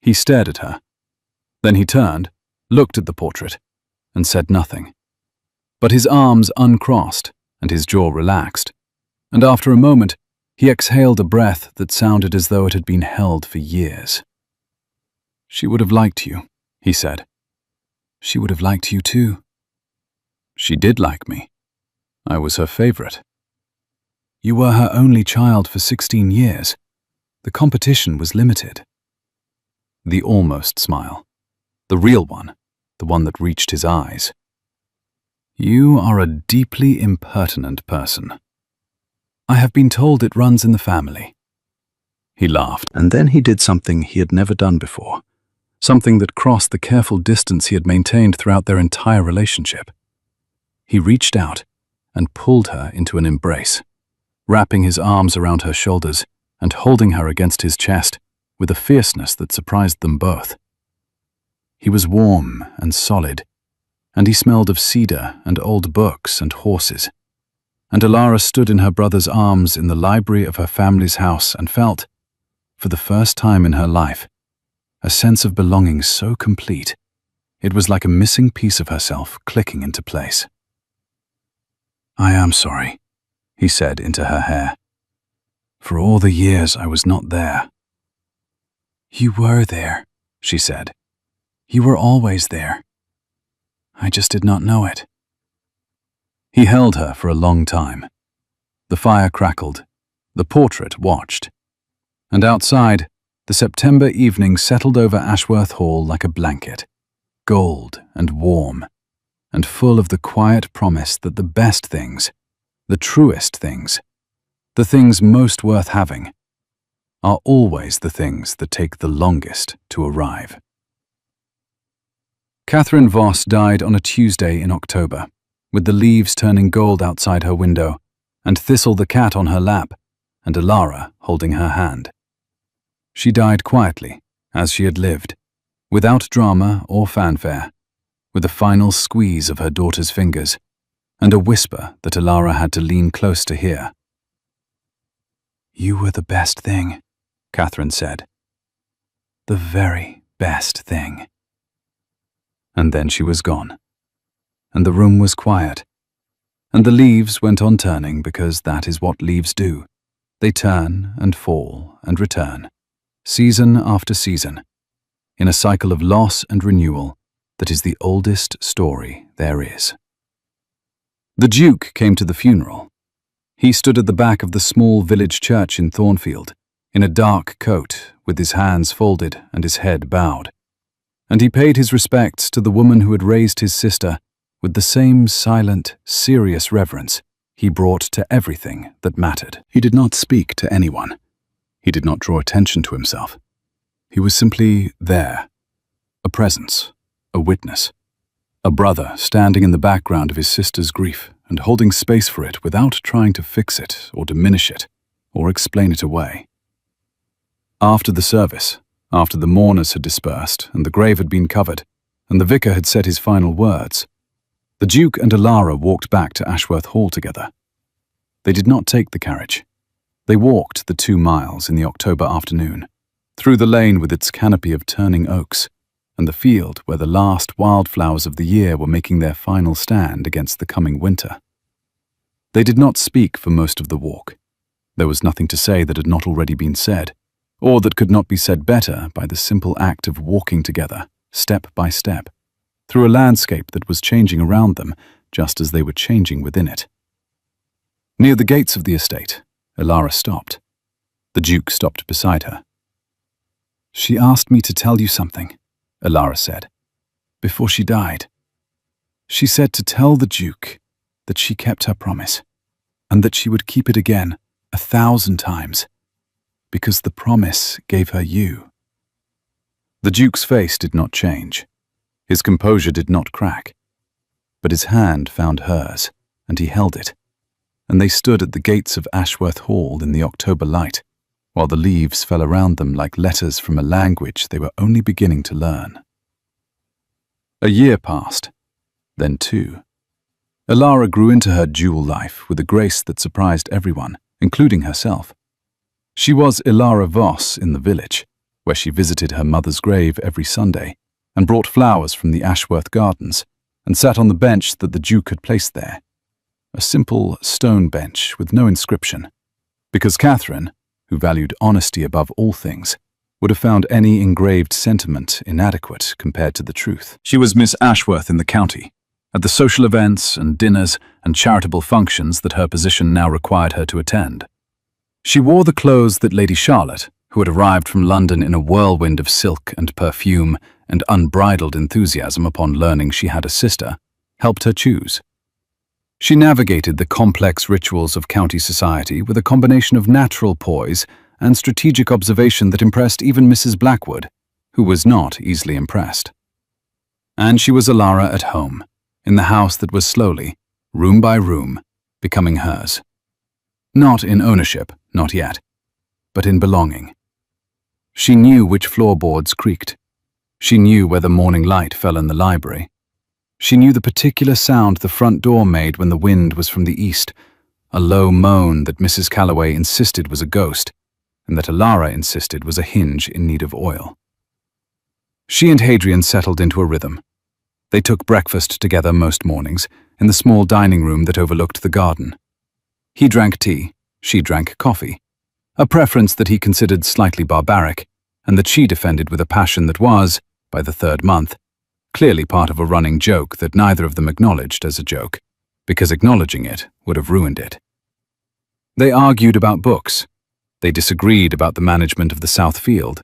He stared at her. Then he turned, looked at the portrait, and said nothing. But his arms uncrossed and his jaw relaxed, and after a moment he exhaled a breath that sounded as though it had been held for years. "She would have liked you," he said. "She would have liked you too." "She did like me. I was her favorite." "You were her only child for 16 years. The competition was limited." The almost smile. The real one, the one that reached his eyes. "You are a deeply impertinent person. I have been told it runs in the family." He laughed, and then he did something he had never done before, something that crossed the careful distance he had maintained throughout their entire relationship. He reached out and pulled her into an embrace, wrapping his arms around her shoulders and holding her against his chest with a fierceness that surprised them both. He was warm and solid, and he smelled of cedar and old books and horses. And Alara stood in her brother's arms in the library of her family's house and felt, for the first time in her life, a sense of belonging so complete, it was like a missing piece of herself clicking into place. "I am sorry," he said into her hair. "For all the years I was not there." "You were there," she said. "You were always there. I just did not know it." He held her for a long time. The fire crackled. The portrait watched. And outside, the September evening settled over Ashworth Hall like a blanket, gold and warm, and full of the quiet promise that the best things, the truest things, the things most worth having, are always the things that take the longest to arrive. Catherine Voss died on a Tuesday in October, with the leaves turning gold outside her window, and Thistle the cat on her lap, and Alara holding her hand. She died quietly, as she had lived, without drama or fanfare, with a final squeeze of her daughter's fingers, and a whisper that Alara had to lean close to hear. "You were the best thing," Catherine said. "The very best thing." And then she was gone, and the room was quiet, and the leaves went on turning because that is what leaves do. They turn and fall and return, season after season, in a cycle of loss and renewal that is the oldest story there is. The Duke came to the funeral. He stood at the back of the small village church in Thornfield, in a dark coat, with his hands folded and his head bowed. And he paid his respects to the woman who had raised his sister with the same silent, serious reverence he brought to everything that mattered. He did not speak to anyone. He did not draw attention to himself. He was simply there, a presence, a witness, a brother standing in the background of his sister's grief and holding space for it without trying to fix it or diminish it or explain it away. After the service, after the mourners had dispersed and the grave had been covered and the vicar had said his final words, the Duke and Alara walked back to Ashworth Hall together. They did not take the carriage. They walked the 2 miles in the October afternoon, through the lane with its canopy of turning oaks, and the field where the last wildflowers of the year were making their final stand against the coming winter. They did not speak for most of the walk. There was nothing to say that had not already been said, or that could not be said better by the simple act of walking together, step by step, through a landscape that was changing around them just as they were changing within it. Near the gates of the estate, Alara stopped. The Duke stopped beside her. "She asked me to tell you something," Alara said, "before she died. She said to tell the Duke that she kept her promise, and that she would keep it again 1,000 times, because the promise gave her you." The Duke's face did not change. His composure did not crack. But his hand found hers, and he held it, and they stood at the gates of Ashworth Hall in the October light, while the leaves fell around them like letters from a language they were only beginning to learn. A year passed, then 2. Alara grew into her dual life with a grace that surprised everyone, including herself. She was Alara Voss in the village, where she visited her mother's grave every Sunday, and brought flowers from the Ashworth gardens, and sat on the bench that the Duke had placed there, a simple stone bench with no inscription, because Catherine, who valued honesty above all things, would have found any engraved sentiment inadequate compared to the truth. She was Miss Ashworth in the county, at the social events and dinners and charitable functions that her position now required her to attend. She wore the clothes that Lady Charlotte, who had arrived from London in a whirlwind of silk and perfume and unbridled enthusiasm upon learning she had a sister, helped her choose. She navigated the complex rituals of county society with a combination of natural poise and strategic observation that impressed even Mrs. Blackwood, who was not easily impressed. And she was Alara at home, in the house that was slowly, room by room, becoming hers. Not in ownership, not yet, but in belonging. She knew which floorboards creaked. She knew where the morning light fell in the library. She knew the particular sound the front door made when the wind was from the east, a low moan that Mrs. Calloway insisted was a ghost, and that Alara insisted was a hinge in need of oil. She and Hadrian settled into a rhythm. They took breakfast together most mornings, in the small dining room that overlooked the garden. He drank tea, she drank coffee, a preference that he considered slightly barbaric, and that she defended with a passion that was, by the third month, clearly part of a running joke that neither of them acknowledged as a joke, because acknowledging it would have ruined it. They argued about books. They disagreed about the management of the South Field.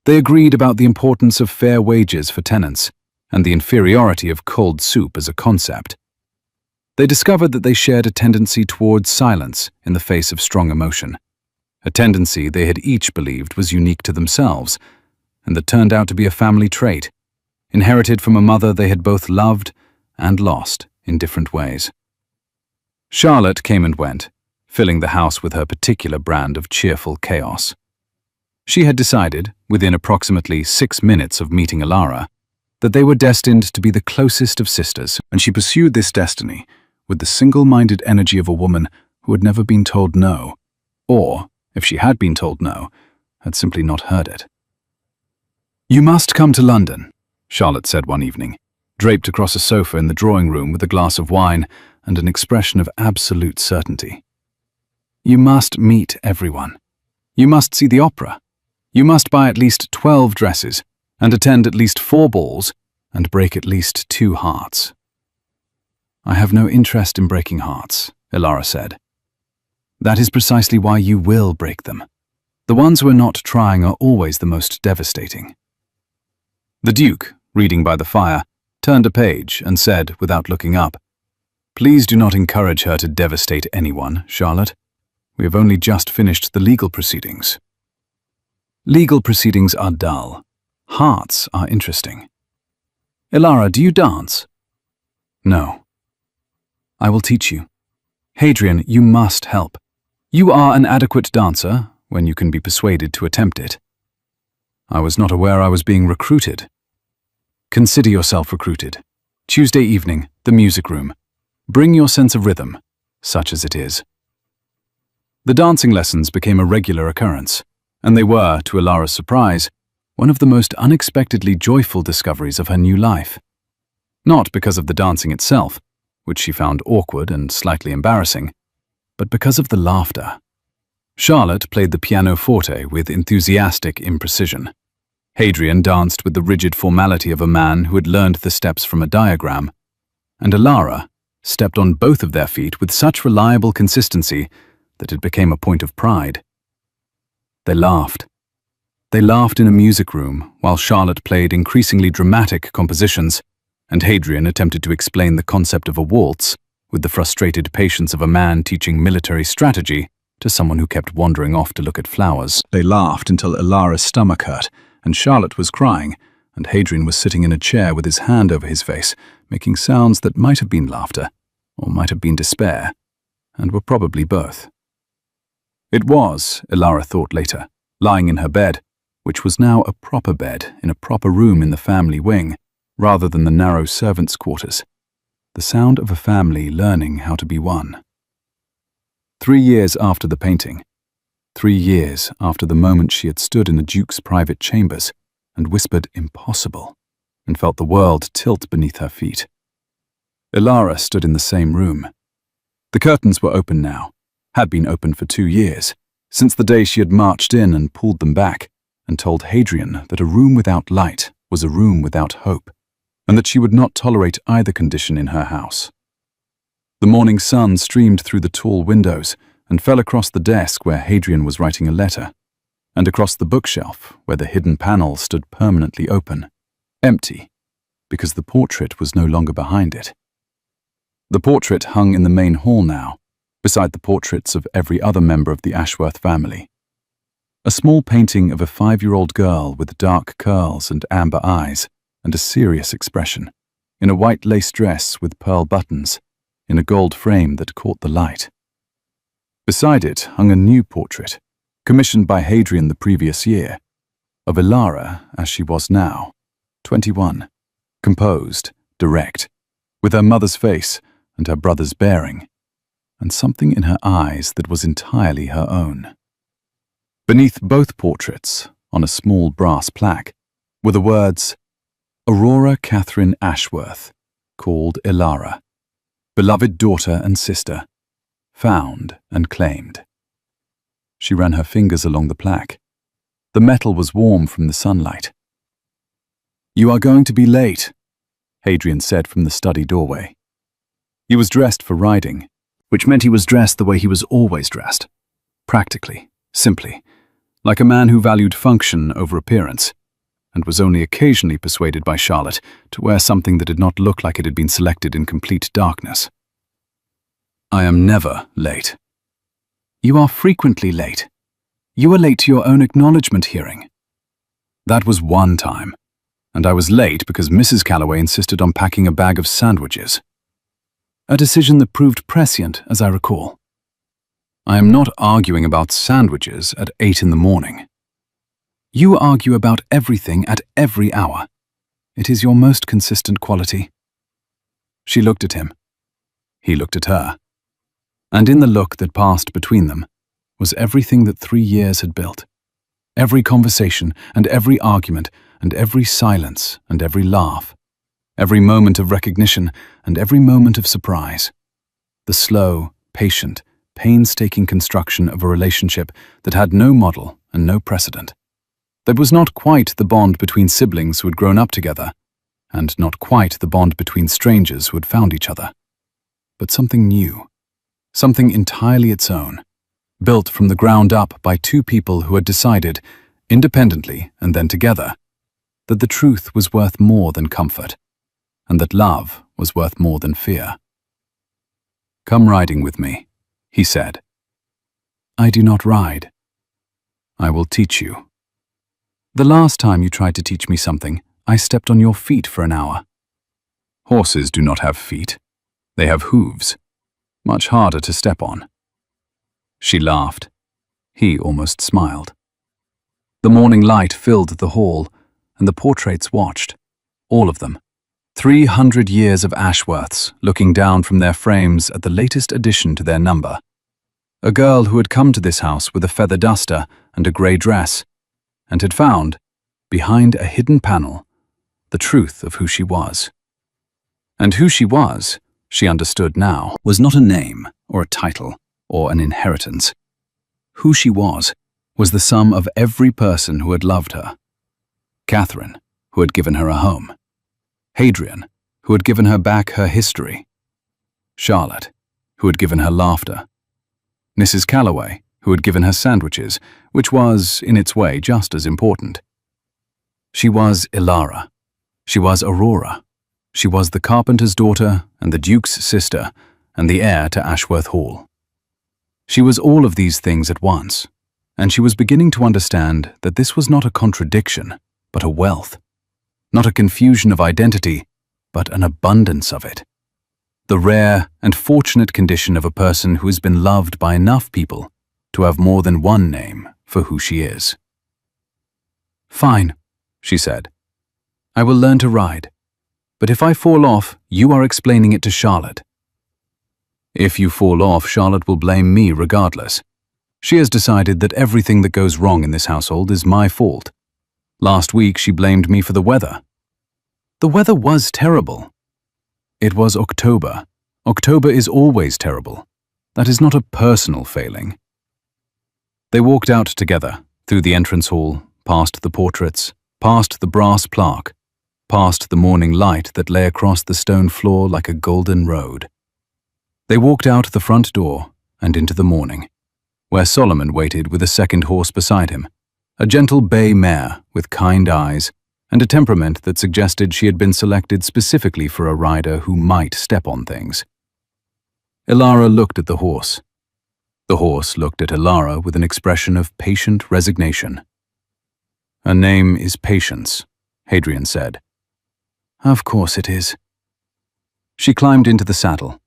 They agreed about the importance of fair wages for tenants and the inferiority of cold soup as a concept. They discovered that they shared a tendency towards silence in the face of strong emotion, a tendency they had each believed was unique to themselves, and that turned out to be a family trait, inherited from a mother they had both loved and lost in different ways. Charlotte came and went, filling the house with her particular brand of cheerful chaos. She had decided, within approximately 6 minutes of meeting Alara, that they were destined to be the closest of sisters, and she pursued this destiny with the single-minded energy of a woman who had never been told no, or, if she had been told no, had simply not heard it. "You must come to London," Charlotte said one evening, draped across a sofa in the drawing room with a glass of wine and an expression of absolute certainty. "You must meet everyone. You must see the opera. You must buy at least 12 dresses and attend at least 4 balls and break at least 2 hearts." "I have no interest in breaking hearts," Alara said. "That is precisely why you will break them. The ones who are not trying are always the most devastating." The Duke, reading by the fire, turned a page and said, without looking up, "Please do not encourage her to devastate anyone, Charlotte. We have only just finished the legal proceedings." "Legal proceedings are dull. Hearts are interesting." "Alara, do you dance?" "No." "I will teach you. Hadrian, you must help. You are an adequate dancer, when you can be persuaded to attempt it." "I was not aware I was being recruited." "Consider yourself recruited. Tuesday evening, the music room. Bring your sense of rhythm, such as it is." The dancing lessons became a regular occurrence, and they were, to Alara's surprise, one of the most unexpectedly joyful discoveries of her new life. Not because of the dancing itself, which she found awkward and slightly embarrassing, but because of the laughter. Charlotte played the pianoforte with enthusiastic imprecision. Hadrian danced with the rigid formality of a man who had learned the steps from a diagram, and Alara stepped on both of their feet with such reliable consistency that it became a point of pride. They laughed. They laughed in a music room while Charlotte played increasingly dramatic compositions, and Hadrian attempted to explain the concept of a waltz with the frustrated patience of a man teaching military strategy to someone who kept wandering off to look at flowers. They laughed until Alara's stomach hurt, and Charlotte was crying, and Hadrian was sitting in a chair with his hand over his face, making sounds that might have been laughter, or might have been despair, and were probably both. It was, Alara thought later, lying in her bed, which was now a proper bed in a proper room in the family wing, rather than the narrow servants' quarters, the sound of a family learning how to be one. 3 years after the painting, 3 years after the moment she had stood in the Duke's private chambers and whispered "impossible" and felt the world tilt beneath her feet, Alara stood in the same room. The curtains were open now, had been open for 2 years, since the day she had marched in and pulled them back and told Hadrian that a room without light was a room without hope, and that she would not tolerate either condition in her house. The morning sun streamed through the tall windows and fell across the desk where Hadrian was writing a letter, and across the bookshelf where the hidden panel stood permanently open, empty, because the portrait was no longer behind it. The portrait hung in the main hall now, beside the portraits of every other member of the Ashworth family. A small painting of a 5-year-old girl with dark curls and amber eyes and a serious expression, in a white lace dress with pearl buttons, in a gold frame that caught the light. Beside it hung a new portrait, commissioned by Hadrian the previous year, of Ilara as she was now, 21, composed, direct, with her mother's face and her brother's bearing, and something in her eyes that was entirely her own. Beneath both portraits, on a small brass plaque, were the words, Aurora Catherine Ashworth, called Ilara, beloved daughter and sister, found and claimed. She ran her fingers along the plaque. The metal was warm from the sunlight. "You are going to be late," Hadrian said from the study doorway. He was dressed for riding, which meant he was dressed the way he was always dressed, practically, simply, like a man who valued function over appearance, and was only occasionally persuaded by Charlotte to wear something that did not look like it had been selected in complete darkness. "I am never late." "You are frequently late. You were late to your own acknowledgement hearing." "That was one time, and I was late because Mrs. Calloway insisted on packing a bag of sandwiches." "A decision that proved prescient, as I recall." "I am not arguing about sandwiches at 8 in the morning." "You argue about everything at every hour. It is your most consistent quality." She looked at him. He looked at her. And in the look that passed between them was everything that 3 years had built. Every conversation and every argument and every silence and every laugh. Every moment of recognition and every moment of surprise. The slow, patient, painstaking construction of a relationship that had no model and no precedent. That was not quite the bond between siblings who had grown up together, and not quite the bond between strangers who had found each other, but something new, something entirely its own, built from the ground up by two people who had decided, independently and then together, that the truth was worth more than comfort, and that love was worth more than fear. "Come riding with me," he said. "I do not ride." "I will teach you." "The last time you tried to teach me something, I stepped on your feet for an hour." "Horses do not have feet. They have hooves. Much harder to step on." She laughed. He almost smiled. The morning light filled the hall, and the portraits watched, all of them. 300 years of Ashworths looking down from their frames at the latest addition to their number. A girl who had come to this house with a feather duster and a grey dress, and had found, behind a hidden panel, the truth of who she was. And who she was, she understood now, was not a name or a title or an inheritance. Who she was the sum of every person who had loved her. Catherine, who had given her a home. Hadrian, who had given her back her history. Charlotte, who had given her laughter. Mrs. Calloway, who had given her sandwiches, which was, in its way, just as important. She was Ilara. She was Aurora. She was the carpenter's daughter and the duke's sister and the heir to Ashworth Hall. She was all of these things at once, and she was beginning to understand that this was not a contradiction, but a wealth. Not a confusion of identity, but an abundance of it. The rare and fortunate condition of a person who has been loved by enough people to have more than one name for who she is. "Fine," she said. "I will learn to ride. But if I fall off, you are explaining it to Charlotte." "If you fall off, Charlotte will blame me regardless. She has decided that everything that goes wrong in this household is my fault. Last week she blamed me for the weather." "The weather was terrible." "It was October. October is always terrible. That is not a personal failing." They walked out together, through the entrance hall, past the portraits, past the brass plaque, past the morning light that lay across the stone floor like a golden road. They walked out the front door and into the morning, where Solomon waited with a second horse beside him, A gentle bay mare with kind eyes and a temperament that suggested she had been selected specifically for a rider who might step on things. Ilara looked at the horse. The horse looked at Ilara with an expression of patient resignation. "Her name is Patience," Hadrian said. "Of course it is." She climbed into the saddle.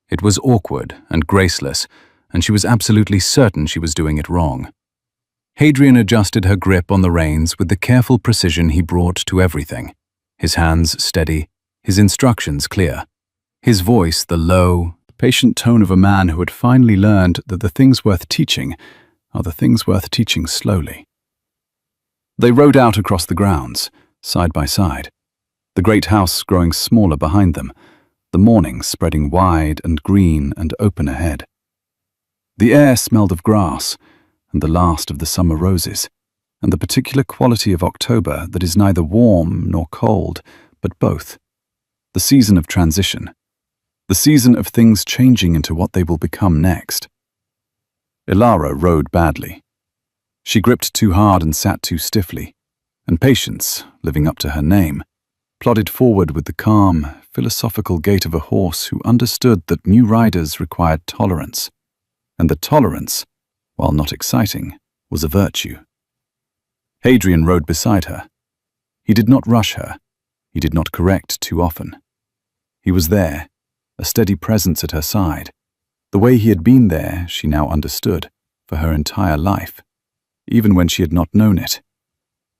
It was awkward and graceless, and she was absolutely certain she was doing it wrong. Hadrian adjusted her grip on the reins with the careful precision he brought to everything, his hands steady, his instructions clear, his voice the low, patient tone of a man who had finally learned that the things worth teaching are the things worth teaching slowly. They rode out across the grounds, side by side, the great house growing smaller behind them, the morning spreading wide and green and open ahead. The air smelled of grass, and the last of the summer roses, and the particular quality of October that is neither warm nor cold, but both. The season of transition. The season of things changing into what they will become next. Ilara rode badly. She gripped too hard and sat too stiffly, and Patience, living up to her name, plodded forward with the calm, philosophical gait of a horse who understood that new riders required tolerance, and that tolerance, while not exciting, was a virtue. Hadrian rode beside her. He did not rush her. He did not correct too often. He was there, a steady presence at her side. The way he had been there, she now understood, for her entire life, even when she had not known it.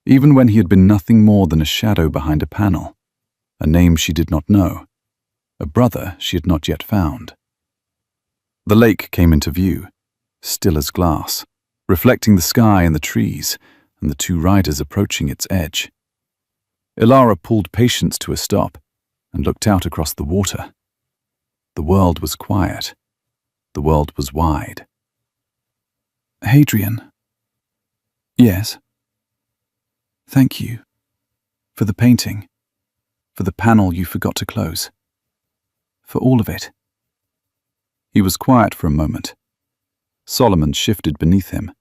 Even when he had been nothing more than a shadow behind a panel, a name she did not know, a brother she had not yet found. The lake came into view, still as glass, reflecting the sky and the trees, and the two riders approaching its edge. Ilara pulled Patience to a stop and looked out across the water. The world was quiet. The world was wide. "Hadrian." "Yes." "Thank you. For the painting. For the panel you forgot to close. For all of it." He was quiet for a moment. Solomon shifted beneath him,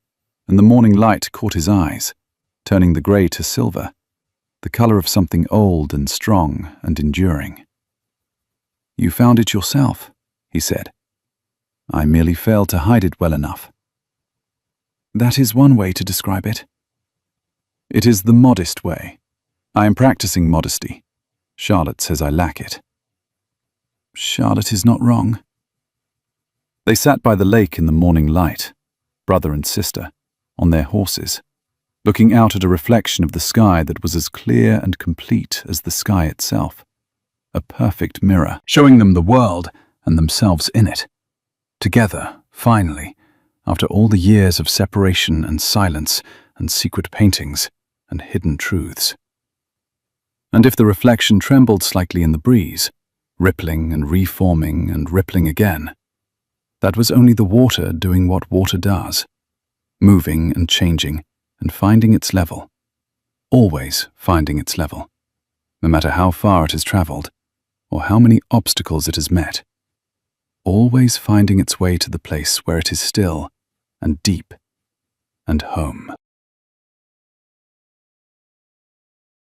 and the morning light caught his eyes, turning the grey to silver, the colour of something old and strong and enduring. "You found it yourself," he said. "I merely failed to hide it well enough." "That is one way to describe it." "It is the modest way. I am practicing modesty. Charlotte says I lack it." "Charlotte is not wrong." They sat by the lake in the morning light, brother and sister, on their horses, looking out at a reflection of the sky that was as clear and complete as the sky itself, a perfect mirror, showing them the world and themselves in it. Together, finally, after all the years of separation and silence and secret paintings and hidden truths. And if the reflection trembled slightly in the breeze, rippling and reforming and rippling again, that was only the water doing what water does, moving and changing and finding its level, always finding its level, no matter how far it has traveled or how many obstacles it has met, always finding its way to the place where it is still and deep and home.